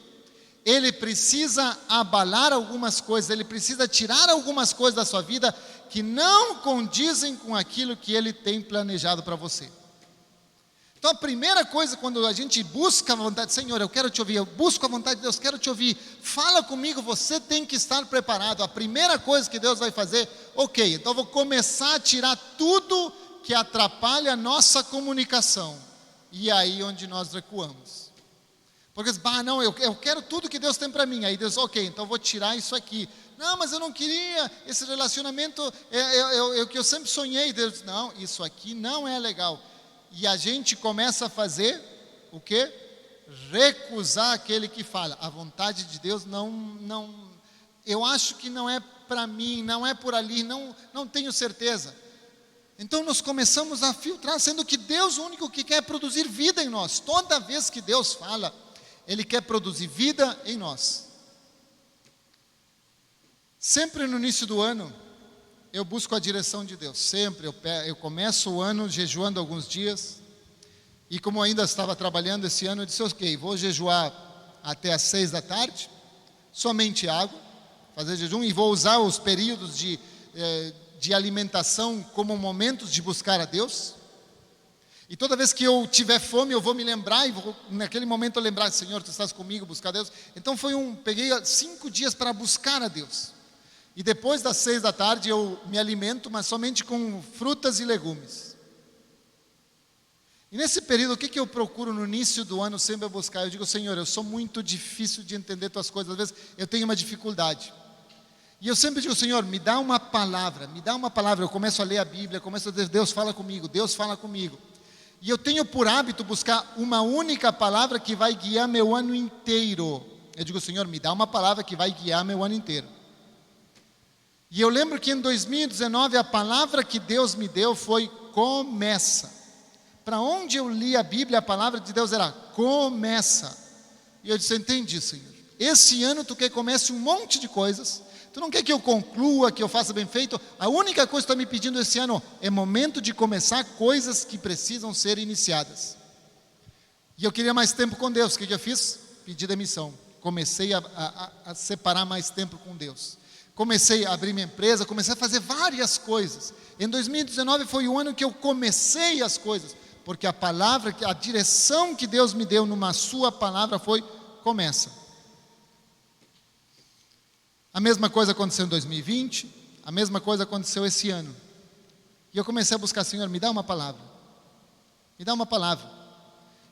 Ele precisa abalar algumas coisas, Ele precisa tirar algumas coisas da sua vida que não condizem com aquilo que Ele tem planejado para você. Então a primeira coisa, quando a gente busca a vontade, Senhor, eu quero te ouvir, eu busco a vontade de Deus, quero te ouvir, fala comigo, você tem que estar preparado. A primeira coisa que Deus vai fazer, ok, então eu vou começar a tirar tudo que atrapalha a nossa comunicação. E aí onde nós recuamos. Porque, não, eu quero tudo que Deus tem para mim. Aí Deus, ok, então eu vou tirar isso aqui. Não, mas eu não queria, esse relacionamento é o que eu sempre sonhei. Deus, não, isso aqui não é legal. E a gente começa a fazer o quê? Recusar aquele que fala. A vontade de Deus não eu acho que não é para mim, não é por ali, não tenho certeza. Então nós começamos a filtrar, sendo que Deus o único que quer é produzir vida em nós. Toda vez que Deus fala, Ele quer produzir vida em nós. Sempre no início do ano, eu busco a direção de Deus. Sempre, eu começo o ano jejuando alguns dias. E como ainda estava trabalhando esse ano, eu disse, ok, vou jejuar até às 6 da tarde, somente água, fazer jejum, e vou usar os períodos de alimentação como momentos de buscar a Deus. E toda vez que eu tiver fome, eu vou me lembrar, e naquele momento eu lembrar, Senhor, Tu estás comigo, buscar a Deus. Então peguei 5 dias para buscar a Deus. E depois das 6 da tarde eu me alimento, mas somente com frutas e legumes. E nesse período, o que eu procuro no início do ano sempre buscar? Eu digo, Senhor, eu sou muito difícil de entender Tuas coisas, às vezes eu tenho uma dificuldade. E eu sempre digo, Senhor, me dá uma palavra. Eu começo a ler a Bíblia, começo a dizer, Deus fala comigo, Deus fala comigo. E eu tenho por hábito buscar uma única palavra que vai guiar meu ano inteiro. Eu digo, Senhor, me dá uma palavra que vai guiar meu ano inteiro. E eu lembro que em 2019 a palavra que Deus me deu foi começa. Para onde eu li a Bíblia, a palavra de Deus era começa. E eu disse, entendi, Senhor. Esse ano Tu quer que comece um monte de coisas. Tu não quer que eu conclua, que eu faça bem feito? A única coisa que tu está me pedindo esse ano é momento de começar coisas que precisam ser iniciadas. E eu queria mais tempo com Deus. O que eu fiz? Pedi demissão. Comecei a separar mais tempo com Deus. Comecei a abrir minha empresa, comecei a fazer várias coisas. Em 2019 foi o ano que eu comecei as coisas, porque a palavra, a direção que Deus me deu numa sua palavra foi: começa. A mesma coisa aconteceu em 2020, a mesma coisa aconteceu esse ano. E eu comecei a buscar: Senhor, me dá uma palavra. Me dá uma palavra.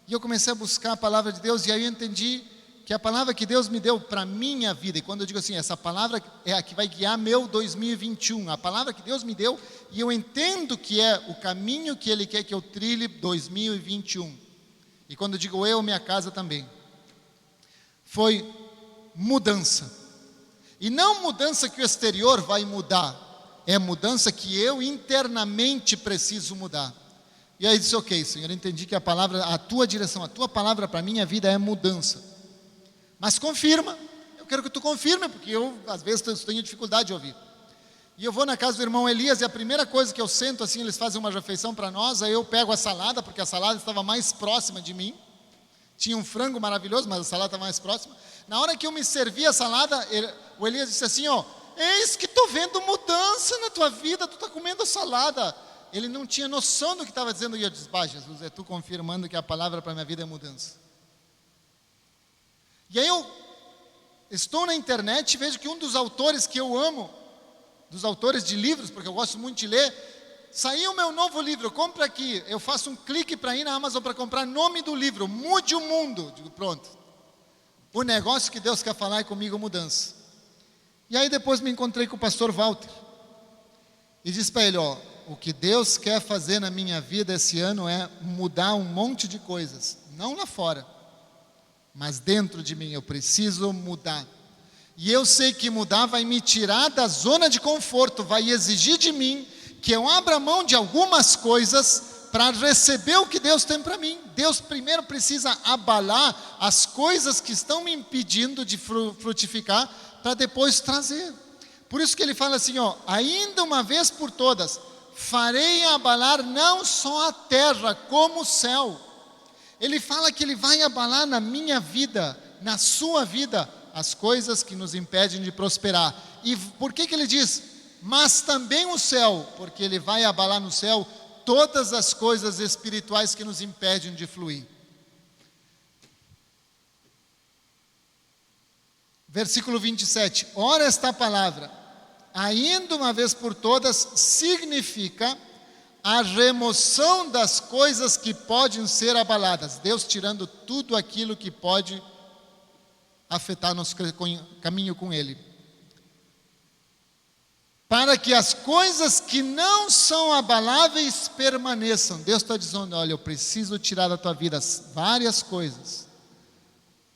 E eu comecei a buscar a palavra de Deus, e aí eu entendi que a palavra que Deus me deu para a minha vida, e quando eu digo assim, essa palavra é a que vai guiar meu 2021, a palavra que Deus me deu, e eu entendo que é o caminho que Ele quer que eu trilhe 2021. E quando eu digo eu, minha casa também, foi mudança. E não mudança que o exterior vai mudar, é mudança que eu internamente preciso mudar. E aí eu disse: ok, Senhor, eu entendi que a palavra, a tua direção, a tua palavra para a minha vida é mudança. Mas confirma, eu quero que tu confirme, porque eu às vezes tenho dificuldade de ouvir. E eu vou na casa do irmão Elias, e a primeira coisa que eu sento assim, eles fazem uma refeição para nós, aí eu pego a salada, porque a salada estava mais próxima de mim. Tinha um frango maravilhoso, mas a salada estava mais próxima. Na hora que eu me servi a salada, o Elias disse assim: ó, eis que estou vendo mudança na tua vida, tu está comendo salada. Ele não tinha noção do que estava dizendo, e eu disse: bah, Jesus, é tu confirmando que a palavra para a minha vida é mudança. E aí eu estou na internet e vejo que um dos autores que eu amo, dos autores de livros, porque eu gosto muito de ler, saiu o meu novo livro, compra aqui. Eu faço um clique para ir na Amazon para comprar nome do livro: Mude o Mundo. Digo: pronto. O negócio que Deus quer falar é comigo, mudança. E aí depois me encontrei com o pastor Walter. E disse para ele: ó, o que Deus quer fazer na minha vida esse ano é mudar um monte de coisas. Não lá fora, mas dentro de mim. Eu preciso mudar. E eu sei que mudar vai me tirar da zona de conforto, vai exigir de mim que eu abra mão de algumas coisas para receber o que Deus tem para mim. Deus primeiro precisa abalar as coisas que estão me impedindo de frutificar, para depois trazer. Por isso que ele fala assim, ó: ainda uma vez por todas, farei abalar não só a terra, como o céu. Ele fala que ele vai abalar na minha vida, na sua vida, as coisas que nos impedem de prosperar. E por que ele diz, mas também o céu? Porque ele vai abalar no céu todas as coisas espirituais que nos impedem de fluir. Versículo 27, ora esta palavra, ainda uma vez por todas, significa a remoção das coisas que podem ser abaladas. Deus tirando tudo aquilo que pode afetar nosso caminho com Ele. Para que as coisas que não são abaláveis permaneçam. Deus está dizendo, olha, eu preciso tirar da tua vida várias coisas,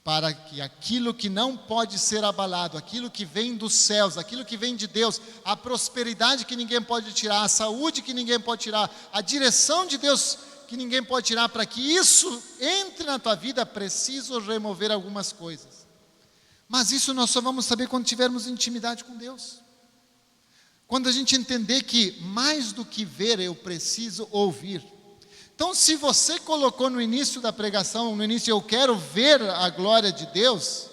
para que aquilo que não pode ser abalado, aquilo que vem dos céus, aquilo que vem de Deus, a prosperidade que ninguém pode tirar, a saúde que ninguém pode tirar, a direção de Deus que ninguém pode tirar, para que isso entre na tua vida, preciso remover algumas coisas. Mas isso nós só vamos saber quando tivermos intimidade com Deus. Quando a gente entender que mais do que ver, eu preciso ouvir. Então, se você colocou no início da pregação, no início, eu quero ver a glória de Deus,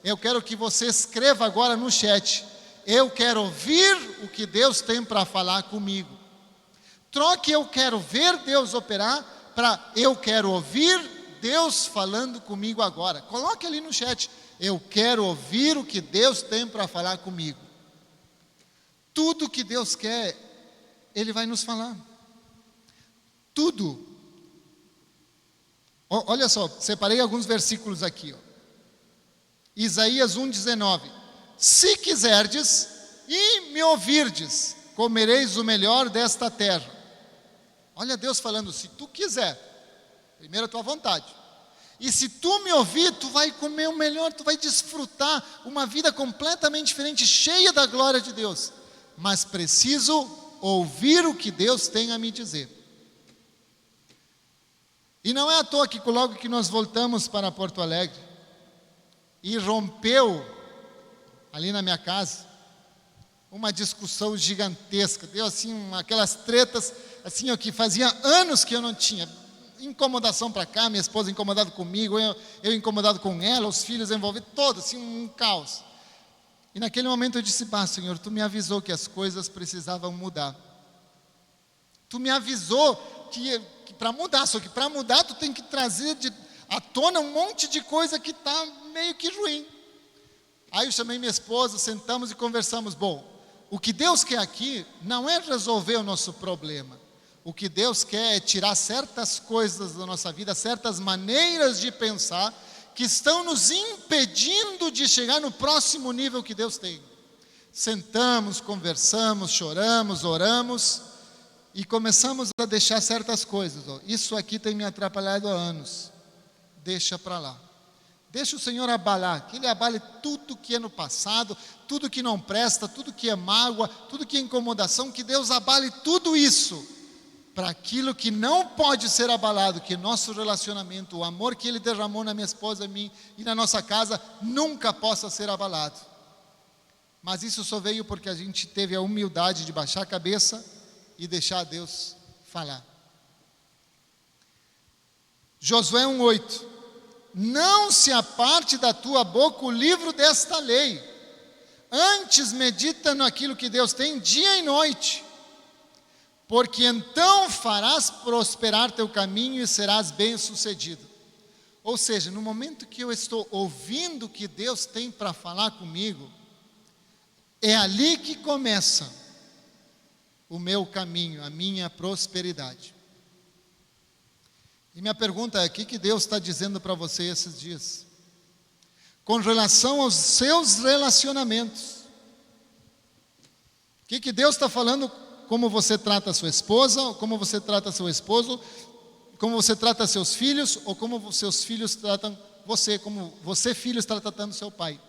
eu quero que você escreva agora no chat, eu quero ouvir o que Deus tem para falar comigo. Troque eu quero ver Deus operar, para eu quero ouvir Deus falando comigo agora. Coloque ali no chat, eu quero ouvir o que Deus tem para falar comigo. Tudo que Deus quer, Ele vai nos falar. Tudo. Olha só, separei alguns versículos aqui. Isaías 1,19. Se quiserdes e me ouvirdes, comereis o melhor desta terra. Olha Deus falando, se tu quiser, primeiro a tua vontade. E se tu me ouvir, tu vai comer o melhor, tu vai desfrutar uma vida completamente diferente, cheia da glória de Deus. Mas preciso ouvir o que Deus tem a me dizer. E não é à toa que logo que nós voltamos para Porto Alegre, e rompeu ali na minha casa, uma discussão gigantesca, deu assim aquelas tretas assim, que fazia anos que eu não tinha. Incomodação para cá, minha esposa incomodada comigo, eu incomodado com ela, os filhos envolvidos, todo assim um caos. E naquele momento eu disse: Senhor, Tu me avisou que as coisas precisavam mudar. Tu me avisou que para mudar, só que para mudar Tu tem que trazer à tona um monte de coisa que está meio que ruim. Aí eu chamei minha esposa, sentamos e conversamos. Bom, o que Deus quer aqui não é resolver o nosso problema. O que Deus quer é tirar certas coisas da nossa vida, certas maneiras de pensar que estão nos impedindo de chegar no próximo nível que Deus tem. Sentamos, conversamos, choramos, oramos e começamos a deixar certas coisas. Isso aqui tem me atrapalhado há anos. Deixa para lá. Deixa o Senhor abalar, que Ele abale tudo que é no passado, tudo que não presta, tudo que é mágoa, tudo que é incomodação, que Deus abale tudo isso, para aquilo que não pode ser abalado, que nosso relacionamento, o amor que Ele derramou na minha esposa, em mim e na nossa casa, nunca possa ser abalado. Mas isso só veio porque a gente teve a humildade de baixar a cabeça e deixar Deus falar. Josué 1:8. Não se aparte da tua boca o livro desta lei, antes medita naquilo que Deus tem dia e noite, porque então farás prosperar teu caminho e serás bem-sucedido. Ou seja, no momento que eu estou ouvindo o que Deus tem para falar comigo, é ali que começa o meu caminho, a minha prosperidade. E minha pergunta é: o que Deus está dizendo para você esses dias? Com relação aos seus relacionamentos. O que Deus está falando? Como você trata a sua esposa, como você trata seu esposo, como você trata seus filhos, ou como seus filhos tratam você, como você, filho, está tratando seu pai.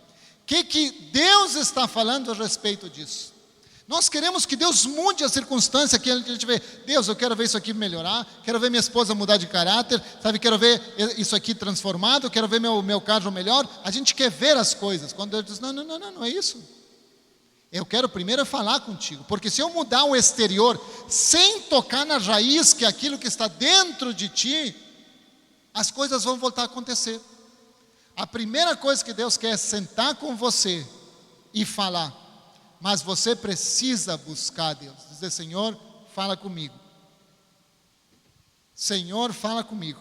O que Deus está falando a respeito disso? Nós queremos que Deus mude a circunstância, que a gente vê: Deus, eu quero ver isso aqui melhorar, quero ver minha esposa mudar de caráter, sabe, quero ver isso aqui transformado, quero ver meu carro melhor. A gente quer ver as coisas. Quando Deus diz: não é isso. Eu quero primeiro falar contigo, porque se eu mudar o exterior, sem tocar na raiz, que é aquilo que está dentro de ti, as coisas vão voltar a acontecer. A primeira coisa que Deus quer é sentar com você e falar. Mas você precisa buscar Deus, dizer: Senhor, fala comigo. Senhor, fala comigo.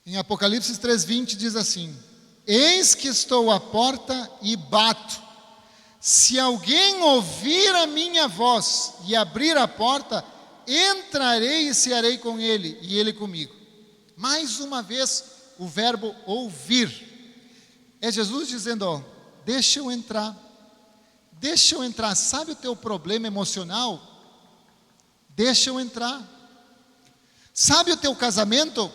Em Apocalipse 3:20 diz assim: eis que estou à porta e bato. Se alguém ouvir a minha voz e abrir a porta, entrarei e cearei com ele e ele comigo. Mais uma vez o verbo ouvir. É Jesus dizendo: deixa eu entrar. Deixa eu entrar. Sabe o teu problema emocional? Deixa eu entrar. Sabe o teu casamento?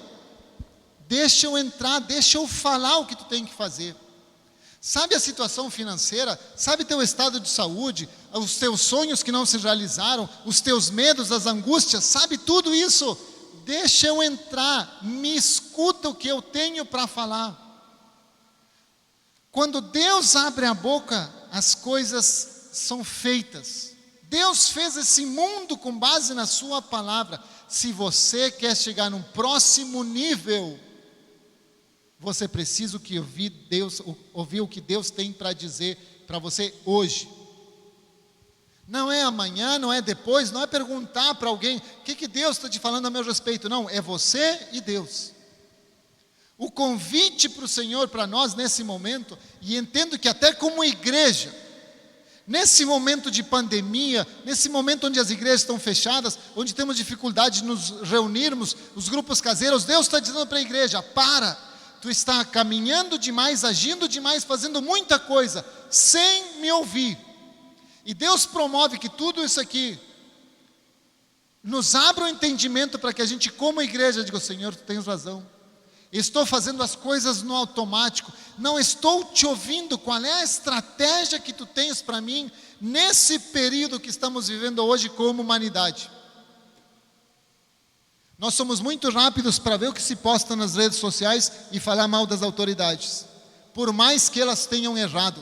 Deixa eu entrar, deixa eu falar o que tu tem que fazer. Sabe a situação financeira? Sabe teu estado de saúde? Os teus sonhos que não se realizaram? Os teus medos, as angústias? Sabe tudo isso? Deixa eu entrar, me escuta o que eu tenho para falar. Quando Deus abre a boca, as coisas são feitas. Deus fez esse mundo com base na sua palavra. Se você quer chegar num próximo nível, você precisa ouvir o que Deus tem para dizer para você hoje. Não é amanhã, não é depois, não é perguntar para alguém: o que Deus está te falando a meu respeito? Não, é você e Deus. O convite para o Senhor, para nós nesse momento, e entendo que até como igreja, nesse momento de pandemia, nesse momento onde as igrejas estão fechadas, onde temos dificuldade de nos reunirmos, os grupos caseiros, Deus está dizendo para a igreja: para, tu está caminhando demais, agindo demais, fazendo muita coisa, sem me ouvir. E Deus promove que tudo isso aqui nos abra o entendimento para que a gente, como igreja, diga: Senhor, tu tens razão. Estou fazendo as coisas no automático, não estou te ouvindo. Qual é a estratégia que tu tens para mim nesse período que estamos vivendo hoje como humanidade? Nós somos muito rápidos para ver o que se posta nas redes sociais e falar mal das autoridades. por mais que elas tenham errado.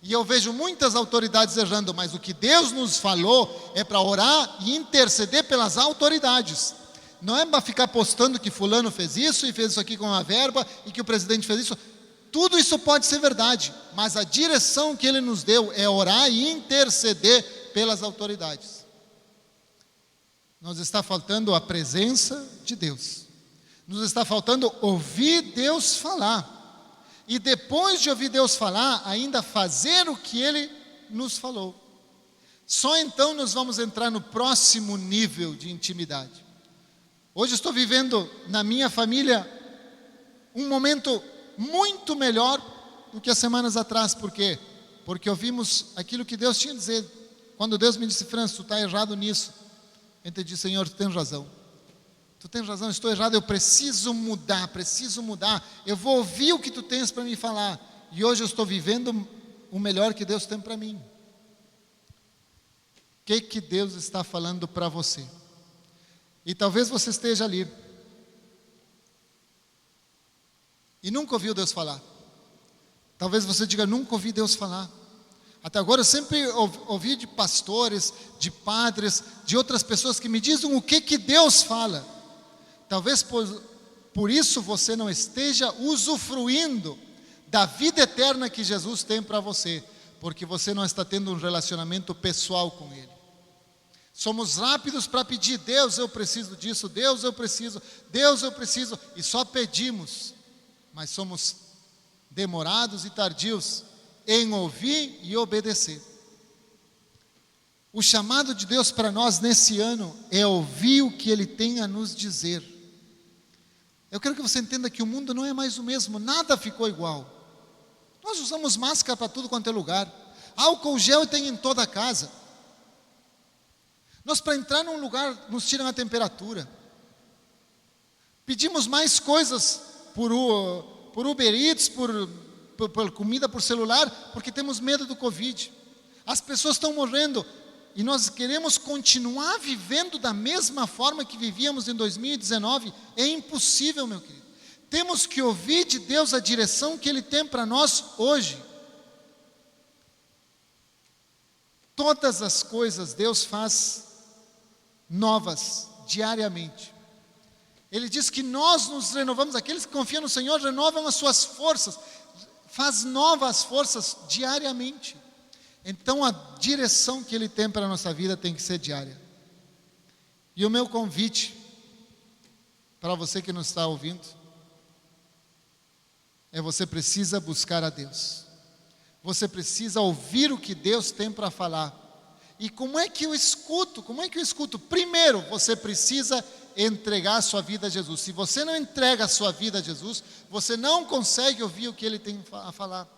E eu vejo muitas autoridades errando, mas o que Deus nos falou é para orar e interceder pelas autoridades. Não é para ficar postando que fulano fez isso e fez isso aqui com uma verba e que o presidente fez isso. Tudo isso pode ser verdade, mas a direção que Ele nos deu é orar e interceder pelas autoridades. Nos está faltando a presença de Deus. Nos está faltando ouvir Deus falar. E depois de ouvir Deus falar, ainda fazer o que Ele nos falou. Só então nós vamos entrar no próximo nível de intimidade. Hoje estou vivendo na minha família um momento muito melhor do que as semanas atrás. Por quê? Porque ouvimos aquilo que Deus tinha a dizer. Quando Deus me disse: Franz, tu está errado nisso. Eu entendi: Senhor, tu tens razão. Tu tens razão, estou errado, eu preciso mudar, eu vou ouvir o que tu tens para me falar, e hoje eu estou vivendo o melhor que Deus tem para mim. O que Deus está falando para você? E talvez você esteja ali, e nunca ouviu Deus falar. Talvez você diga: nunca ouvi Deus falar. Até agora eu sempre ouvi de pastores, de padres, de outras pessoas que me dizem o que Deus fala. Talvez por isso você não esteja usufruindo da vida eterna que Jesus tem para você, porque você não está tendo um relacionamento pessoal com Ele. Somos rápidos para pedir: Deus, eu preciso disso, Deus, eu preciso, e só pedimos, mas somos demorados e tardios em ouvir e obedecer. O chamado de Deus para nós nesse ano é ouvir o que Ele tem a nos dizer. Eu quero que você entenda que o mundo não é mais o mesmo, nada ficou igual. Nós usamos máscara para tudo quanto é lugar, álcool gel tem em toda a casa. Nós, para entrar num lugar, nos tiram a temperatura. Pedimos mais coisas por Uber Eats, por comida por celular, porque temos medo do Covid. As pessoas estão morrendo. E nós queremos continuar vivendo da mesma forma que vivíamos em 2019. É impossível, meu querido. Temos que ouvir de Deus a direção que Ele tem para nós hoje. Todas as coisas Deus faz novas diariamente. Ele diz que nós nos renovamos. Aqueles que confiam no Senhor renovam as suas forças. Faz novas forças diariamente. Então a direção que Ele tem para a nossa vida tem que ser diária. E o meu convite para você que nos está ouvindo é: você precisa buscar a Deus. Você precisa ouvir o que Deus tem para falar. E como é que eu escuto? Primeiro, você precisa entregar a sua vida a Jesus. Se você não entrega a sua vida a Jesus, você não consegue ouvir o que Ele tem a falar.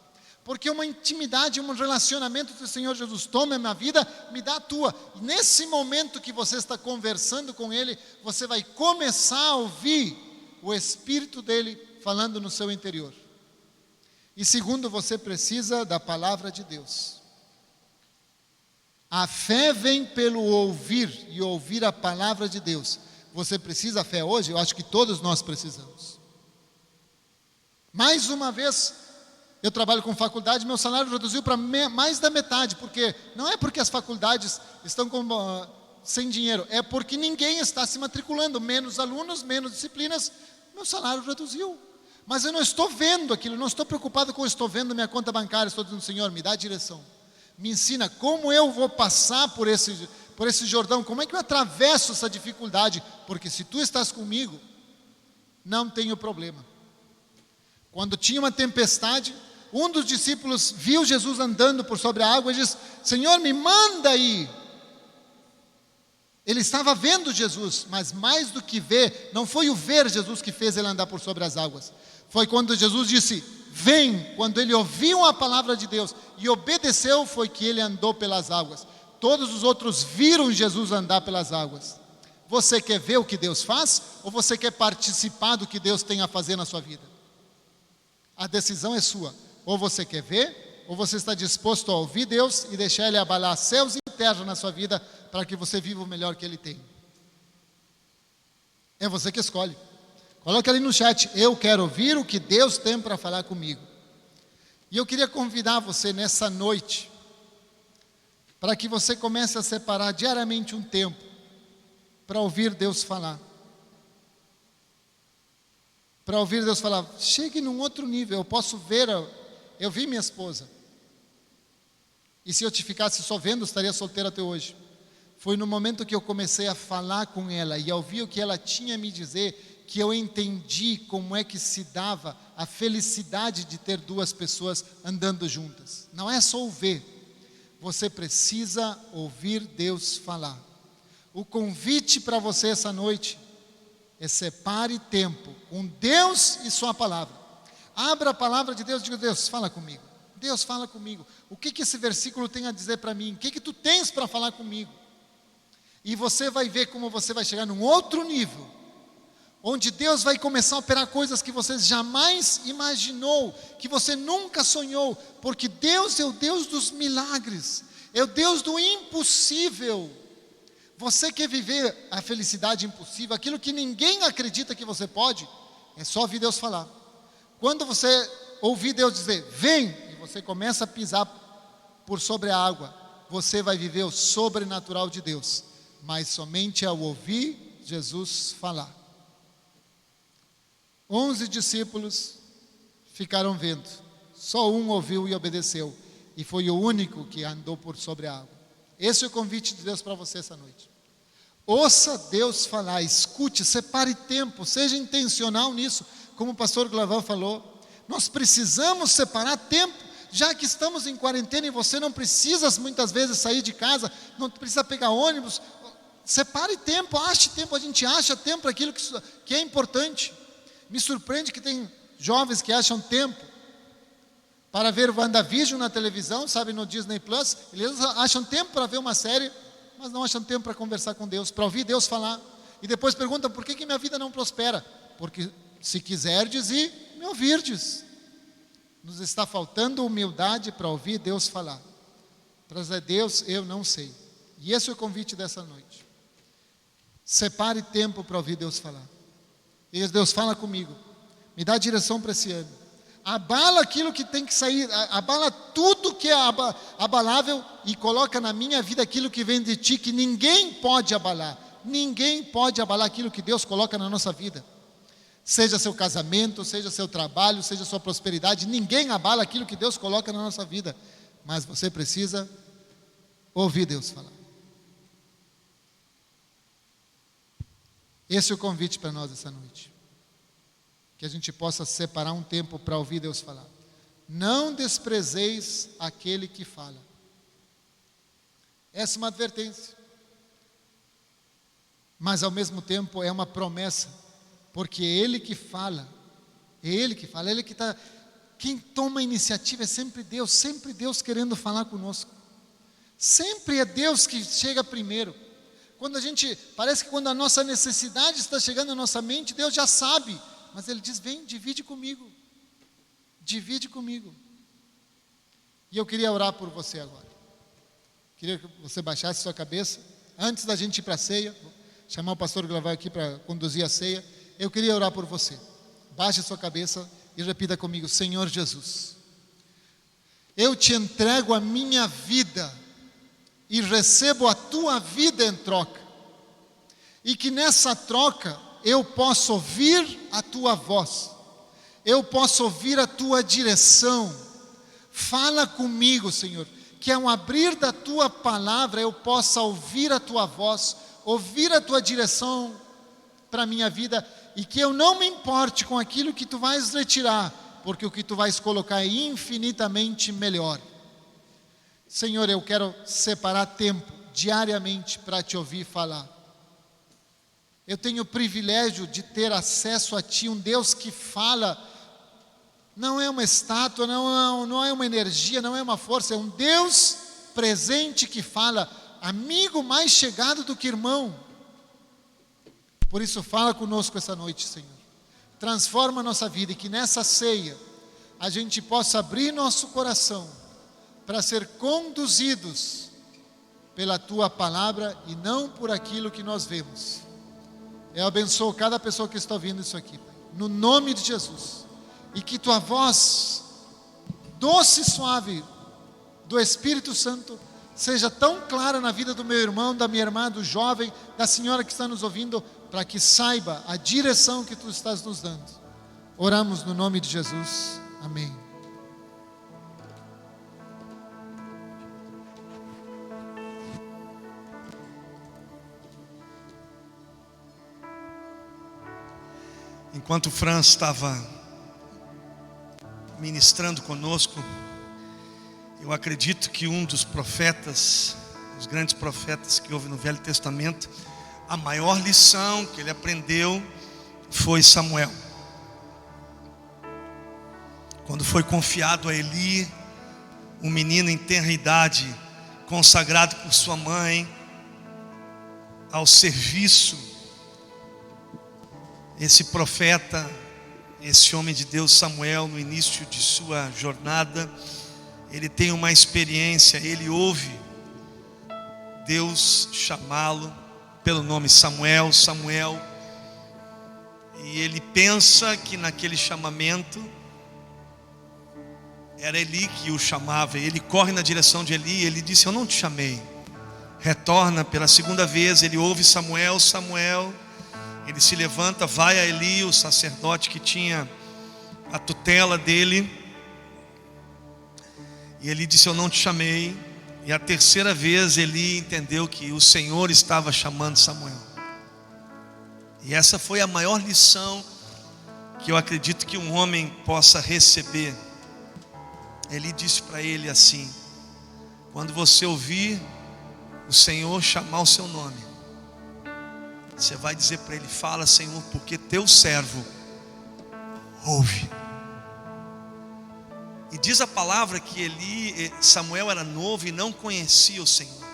Porque uma intimidade, um relacionamento do Senhor Jesus: toma a minha vida, me dá a tua. E nesse momento que você está conversando com Ele, você vai começar a ouvir o Espírito dEle falando no seu interior. E segundo, você precisa da palavra de Deus. A fé vem pelo ouvir, e ouvir a palavra de Deus. Você precisa da fé hoje? Eu acho que todos nós precisamos. Mais uma vez, eu trabalho com faculdade, meu salário reduziu para mais da metade, porque não é porque as faculdades estão sem dinheiro, é porque ninguém está se matriculando, menos alunos, menos disciplinas, meu salário reduziu. Mas eu não estou vendo aquilo, não estou preocupado com estou vendo minha conta bancária, estou dizendo: Senhor, me dá a direção, me ensina como eu vou passar por esse Jordão, como é que eu atravesso essa dificuldade, porque se tu estás comigo, não tenho problema. Quando tinha uma tempestade, um dos discípulos viu Jesus andando por sobre a água e disse: Senhor, me manda aí. Ele estava vendo Jesus, mas mais do que ver, não foi o ver Jesus que fez ele andar por sobre as águas. Foi quando Jesus disse: vem. Quando ele ouviu a palavra de Deus e obedeceu, foi que ele andou pelas águas. Todos os outros viram Jesus andar pelas águas. Você quer ver o que Deus faz? Ou você quer participar do que Deus tem a fazer na sua vida? A decisão é sua. Ou você quer ver, ou você está disposto a ouvir Deus e deixar Ele abalar céus e terra na sua vida para que você viva o melhor que Ele tem. É você que escolhe. Coloque ali no chat: eu quero ouvir o que Deus tem para falar comigo. E eu queria convidar você nessa noite, para que você comece a separar diariamente um tempo, para ouvir Deus falar. Para ouvir Deus falar, chegue num outro nível, eu posso ver, eu vi minha esposa. E se eu te ficasse só vendo, estaria solteira até hoje. Foi no momento que eu comecei a falar com ela e a ouvir o que ela tinha a me dizer, que eu entendi como é que se dava a felicidade de ter duas pessoas andando juntas. Não é só ouvir, você precisa ouvir Deus falar. O convite para você essa noite é separe tempo com Deus e sua palavra. Abra a palavra de Deus e diga, Deus, fala comigo. Deus, fala comigo. O que esse versículo tem a dizer para mim? O que tu tens para falar comigo? E você vai ver como você vai chegar num outro nível, onde Deus vai começar a operar coisas que você jamais imaginou, que você nunca sonhou, porque Deus é o Deus dos milagres, é o Deus do impossível. Você quer viver a felicidade impossível, aquilo que ninguém acredita que você pode, é só ouvir Deus falar. Quando você ouvir Deus dizer, vem, e você começa a pisar por sobre a água, você vai viver o sobrenatural de Deus, mas somente ao ouvir Jesus falar. 11 discípulos ficaram vendo, só um ouviu e obedeceu, e foi o único que andou por sobre a água. Esse é o convite de Deus para você essa noite. Ouça Deus falar, escute, separe tempo, seja intencional nisso, como o pastor Glavan falou. Nós precisamos separar tempo, já que estamos em quarentena e você não precisa muitas vezes sair de casa, não precisa pegar ônibus. Separe tempo, ache tempo, a gente acha tempo para aquilo que é importante. Me surpreende que tem jovens que acham tempo para ver WandaVision na televisão, sabe, no Disney Plus. Eles acham tempo para ver uma série, mas não acham tempo para conversar com Deus, para ouvir Deus falar. E depois perguntam, por que minha vida não prospera? Porque se quiserdes e me ouvirdes. Nos está faltando humildade para ouvir Deus falar. Para dizer, Deus, eu não sei. E esse é o convite dessa noite. Separe tempo para ouvir Deus falar. E Deus, fala comigo, me dá direção para esse ano. Abala aquilo que tem que sair, abala tudo que é abalável e coloca na minha vida aquilo que vem de ti, que ninguém pode abalar. Ninguém pode abalar aquilo que Deus coloca na nossa vida. Seja seu casamento, seja seu trabalho, seja sua prosperidade, ninguém abala aquilo que Deus coloca na nossa vida. Mas você precisa ouvir Deus falar. Esse é o convite para nós essa noite. Que a gente possa separar um tempo para ouvir Deus falar. Não desprezeis aquele que fala. Essa é uma advertência. Mas ao mesmo tempo é uma promessa. Porque é Ele que fala. É Ele que fala. Ele que está. Quem toma a iniciativa é sempre Deus querendo falar conosco. Sempre é Deus que chega primeiro. Parece que quando a nossa necessidade está chegando na nossa mente, Deus já sabe. Mas Ele diz, vem, divide comigo. Divide comigo. E eu queria orar por você agora. Queria que você baixasse sua cabeça. Antes da gente ir para a ceia, vou chamar o pastor Glavan aqui para conduzir a ceia. Eu queria orar por você. Baixe sua cabeça e repita comigo, Senhor Jesus, eu te entrego a minha vida e recebo a tua vida em troca. E que nessa troca eu posso ouvir a tua voz, eu posso ouvir a tua direção. Fala comigo, Senhor, que ao abrir da tua palavra eu possa ouvir a tua voz, ouvir a tua direção para a minha vida, e que eu não me importe com aquilo que tu vais retirar, porque o que tu vais colocar é infinitamente melhor. Senhor, eu quero separar tempo diariamente para te ouvir falar. Eu tenho o privilégio de ter acesso a Ti, um Deus que fala. Não é uma estátua, não é uma energia, não é uma força, é um Deus presente que fala, amigo mais chegado do que irmão. Por isso fala conosco essa noite, Senhor. Transforma a nossa vida e que nessa ceia a gente possa abrir nosso coração para ser conduzidos pela Tua palavra e não por aquilo que nós vemos. Eu abençoo cada pessoa que está ouvindo isso aqui, Pai, no nome de Jesus. E que Tua voz doce e suave do Espírito Santo seja tão clara na vida do meu irmão, da minha irmã, do jovem, da senhora que está nos ouvindo, para que saiba a direção que tu estás nos dando. Oramos no nome de Jesus. Amém. Enquanto o Franz estava ministrando conosco, eu acredito que um dos profetas, os grandes profetas que houve no Velho Testamento, a maior lição que ele aprendeu foi Samuel. Quando foi confiado a Eli, um menino em tenra idade, consagrado por sua mãe, ao serviço, esse profeta, esse homem de Deus Samuel, no início de sua jornada, ele tem uma experiência, ele ouve Deus chamá-lo pelo nome Samuel, Samuel, e ele pensa que naquele chamamento era Eli que o chamava. Ele corre na direção de Eli, ele disse: eu não te chamei. Retorna pela segunda vez, ele ouve Samuel, Samuel. Ele se levanta, vai a Eli, o sacerdote que tinha a tutela dele, e ele disse: eu não te chamei. E a terceira vez Eli entendeu que o Senhor estava chamando Samuel. E essa foi a maior lição que eu acredito que um homem possa receber. Eli disse para ele assim: quando você ouvir o Senhor chamar o seu nome, você vai dizer para ele: fala, Senhor, porque teu servo ouve. E diz a palavra que Samuel era novo e não conhecia o Senhor.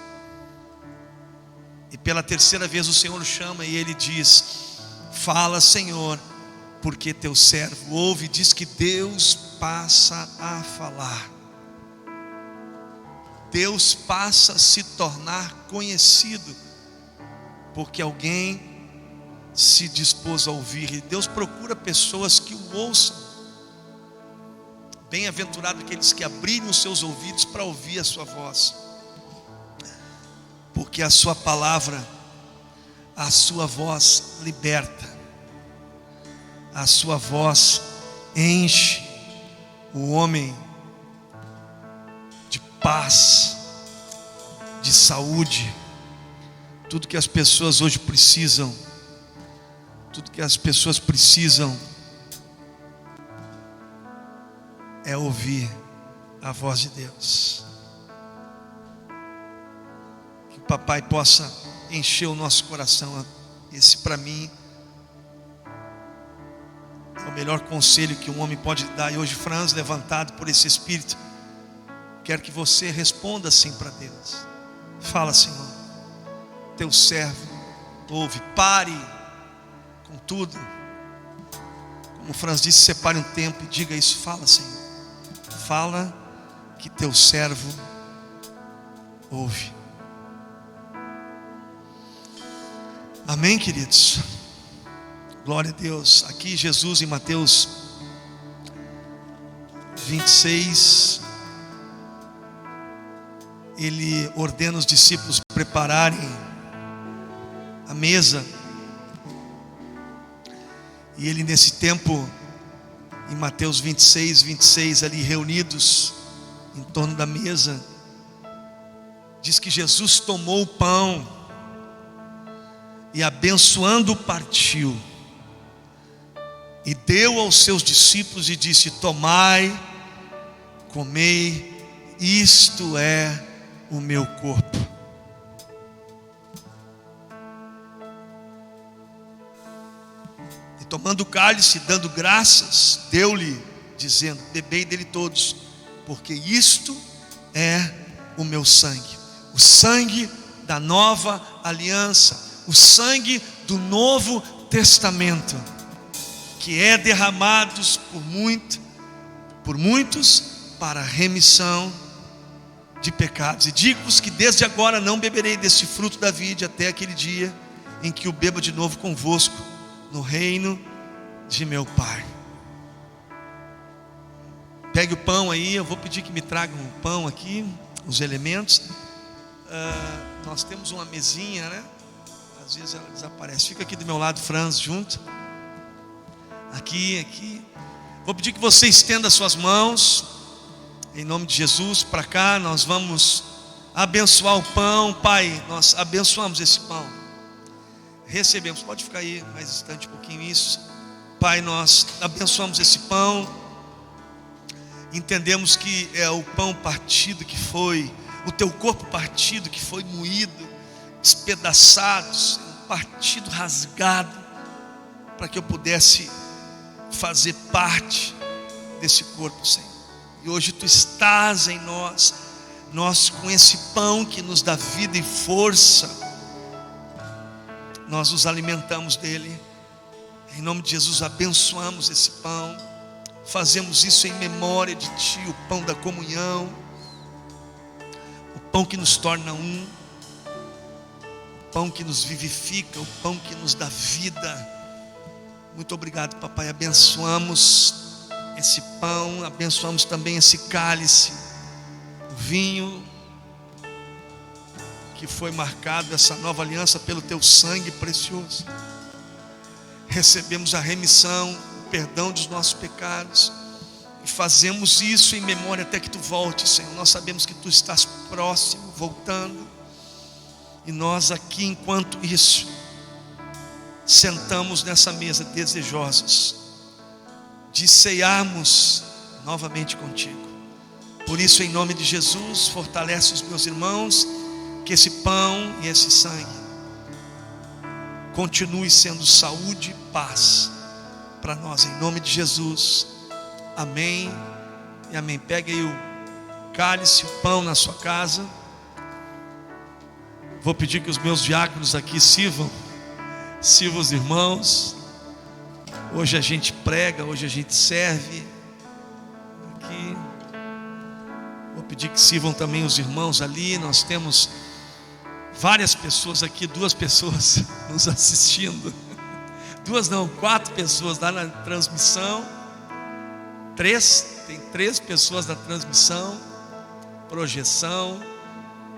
E pela terceira vez o Senhor o chama e ele diz: fala, Senhor, porque teu servo ouve. Diz que Deus passa a falar. Deus passa a se tornar conhecido, porque alguém se dispôs a ouvir. E Deus procura pessoas que o ouçam. Bem-aventurado aqueles que abrirem os seus ouvidos para ouvir a sua voz, porque a sua palavra, a sua voz liberta, a sua voz enche o homem de paz, de saúde. Tudo que as pessoas hoje precisam, tudo que as pessoas precisam é ouvir a voz de Deus. Que o papai possa encher o nosso coração. Esse para mim é o melhor conselho que um homem pode dar. E hoje Franz, levantado por esse Espírito, quero que você responda assim para Deus. Fala: Senhor, teu servo ouve. Pare com tudo. Como Franz disse, separe um tempo e diga isso. Fala, Senhor, fala que teu servo ouve. Amém, queridos? Glória a Deus. Aqui Jesus, em Mateus 26, ele ordena os discípulos prepararem a mesa. E ele, nesse tempo, em Mateus 26, ali reunidos em torno da mesa, diz que Jesus tomou o pão e, abençoando, partiu e deu aos seus discípulos e disse: tomai, comei, isto é o meu corpo. E tomando o cálice, dando graças, deu-lhe, dizendo: bebei dele todos, porque isto é o meu sangue, o sangue da nova aliança, o sangue do novo testamento, que é derramado por muitos para a remissão de pecados. E digo-vos que desde agora não beberei deste fruto da vide até aquele dia em que o beba de novo convosco no reino de meu Pai. Pegue o pão aí, eu vou pedir que me tragam o pão aqui, os elementos. Nós temos uma mesinha, né? Às vezes ela desaparece. Fica aqui do meu lado, Franz, junto. Aqui. Vou pedir que você estenda suas mãos, em nome de Jesus, para cá. Nós vamos abençoar o pão. Pai, nós abençoamos esse pão. Recebemos, pode ficar aí mais distante um pouquinho isso. Pai, nós abençoamos esse pão. Entendemos que é o pão partido que foi, o teu corpo partido que foi moído, despedaçado, partido, rasgado, para que eu pudesse fazer parte desse corpo, Senhor. E hoje tu estás em nós, nós com esse pão que nos dá vida e força, nós nos alimentamos dele. Em nome de Jesus, abençoamos esse pão, fazemos isso em memória de ti, o pão da comunhão, o pão que nos torna um, o pão que nos vivifica, o pão que nos dá vida. Muito obrigado, papai. Abençoamos esse pão, abençoamos também esse cálice, o vinho que foi marcado, essa nova aliança, pelo teu sangue precioso. Recebemos a remissão, o perdão dos nossos pecados, e fazemos isso em memória até que tu voltes, Senhor. Nós sabemos que tu estás próximo, voltando, e nós aqui, enquanto isso, sentamos nessa mesa desejosos de cearmos novamente contigo. Por isso, em nome de Jesus, fortalece os meus irmãos, que esse pão e esse sangue continue sendo saúde e paz para nós, em nome de Jesus. Amém e amém. Pegue aí o cálice, o pão na sua casa. Vou pedir que os meus diáconos aqui sirvam os irmãos. Hoje a gente prega, hoje a gente serve aqui. Vou pedir que sirvam também os irmãos ali. Nós temos várias pessoas aqui, 2 pessoas nos assistindo. 2 não, 4 pessoas lá na transmissão. 3, tem 3 pessoas na transmissão, projeção.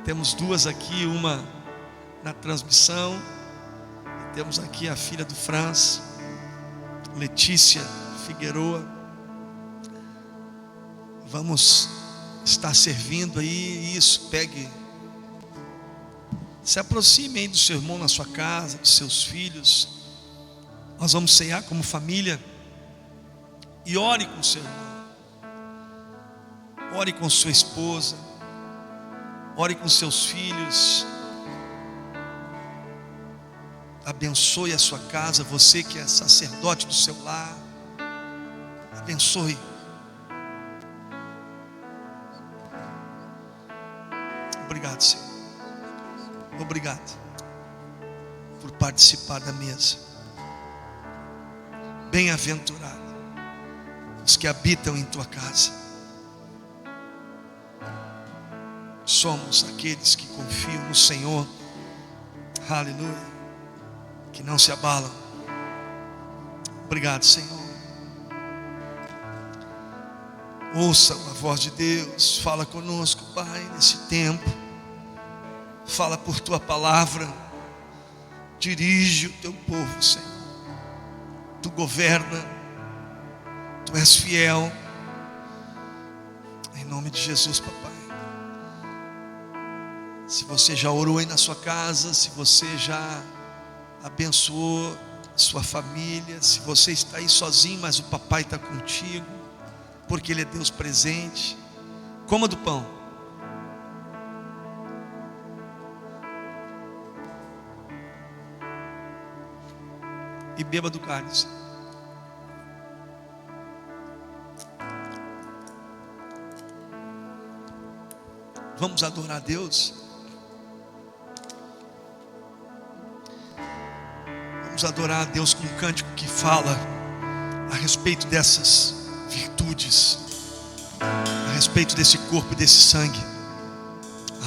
Temos 2 aqui, uma na transmissão. Temos aqui a filha do Franz, Letícia Figueroa. Vamos estar servindo aí. Isso, pegue, se aproxime aí do seu irmão na sua casa, dos seus filhos. Nós vamos cear como família. E ore com o seu irmão, ore com sua esposa, ore com seus filhos. Abençoe a sua casa, você que é sacerdote do seu lar. Abençoe. Obrigado, Senhor. Obrigado por participar da mesa. Bem-aventurado os que habitam em tua casa. Somos aqueles que confiam no Senhor. Aleluia. Que não se abalam. Obrigado, Senhor. Ouça a voz de Deus. Fala conosco, Pai, nesse tempo. Fala por tua palavra. Dirige o teu povo, Senhor. Tu governa. Tu és fiel. Em nome de Jesus, papai. Se você já orou aí na sua casa, se você já abençoou sua família, se você está aí sozinho, mas o papai está contigo, porque ele é Deus presente, coma do pão. E beba do cálice. Vamos adorar a Deus. Vamos adorar a Deus com um cântico que fala a respeito dessas virtudes, a respeito desse corpo e desse sangue.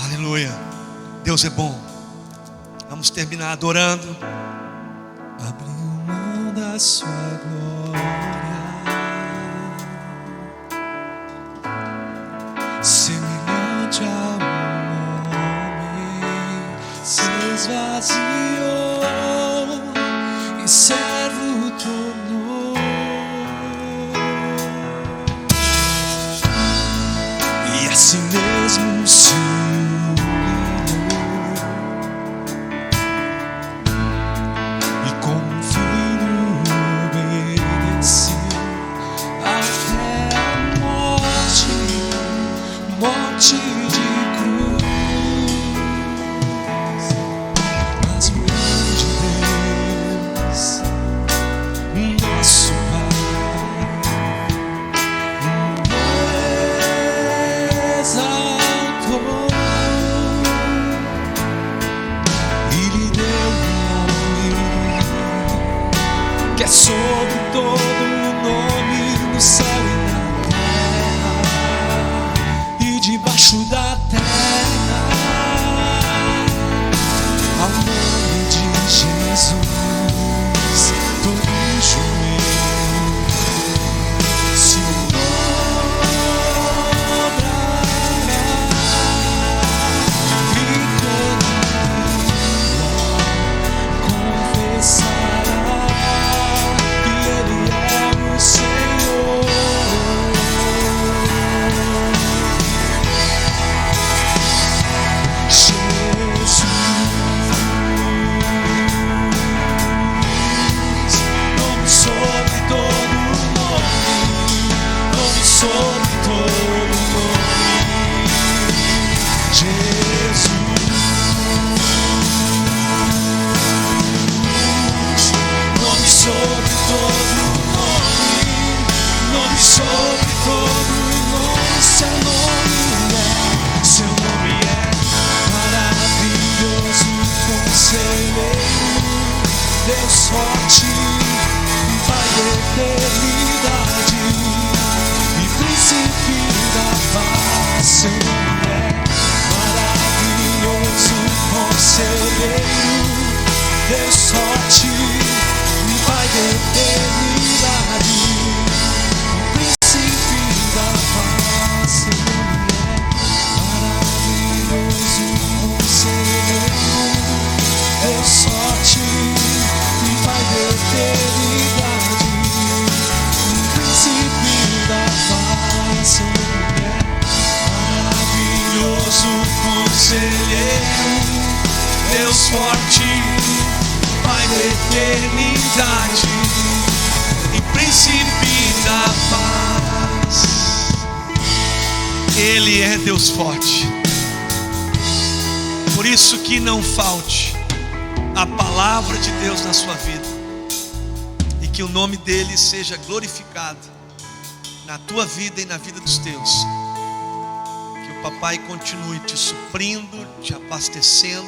Aleluia. Deus é bom. Vamos terminar adorando. Abriu mão da sua glória assim mesmo se humilhou, e como um filho obedeceu até a morte de cruz. Mas o grande Deus, nosso que é sobre todo o nome no céu e na terra e debaixo da terra, ao nome de Jesus todo joelho se dobrará e toda língua confessará que Ele é o Senhor. Jesus, nome sobre todo nome sobre todo nome. Jesus, nome sobre todo nome sobre todo nome. Seu nome é maravilhoso, conselheiro, Deus forte, Pai da eternidade e príncipe da paz. Seu nome é maravilhoso, conselheiro, Deus forte, Pai da eternidade, príncipe da paz. Seu nome é maravilhoso, conselheiro, Deus forte, Pai da eternidade, príncipe da paz. Seu nome é maravilhoso, conselheiro, Deus forte, Pai da eternidade e príncipe da paz. Ele é Deus forte. Por isso que não falte a palavra de Deus na sua vida, e que o nome dele seja glorificado na tua vida e na vida dos teus. Que o papai continue te suprindo, te abastecendo,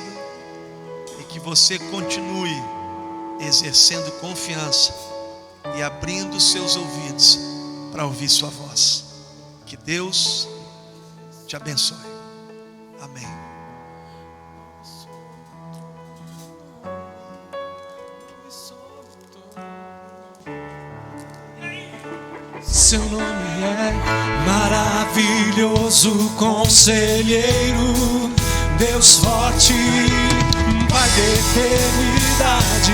e que você continue exercendo confiança e abrindo seus ouvidos para ouvir sua voz. Que Deus te abençoe. Amém. Seu nome é maravilhoso, conselheiro, Deus forte, Pai da eternidade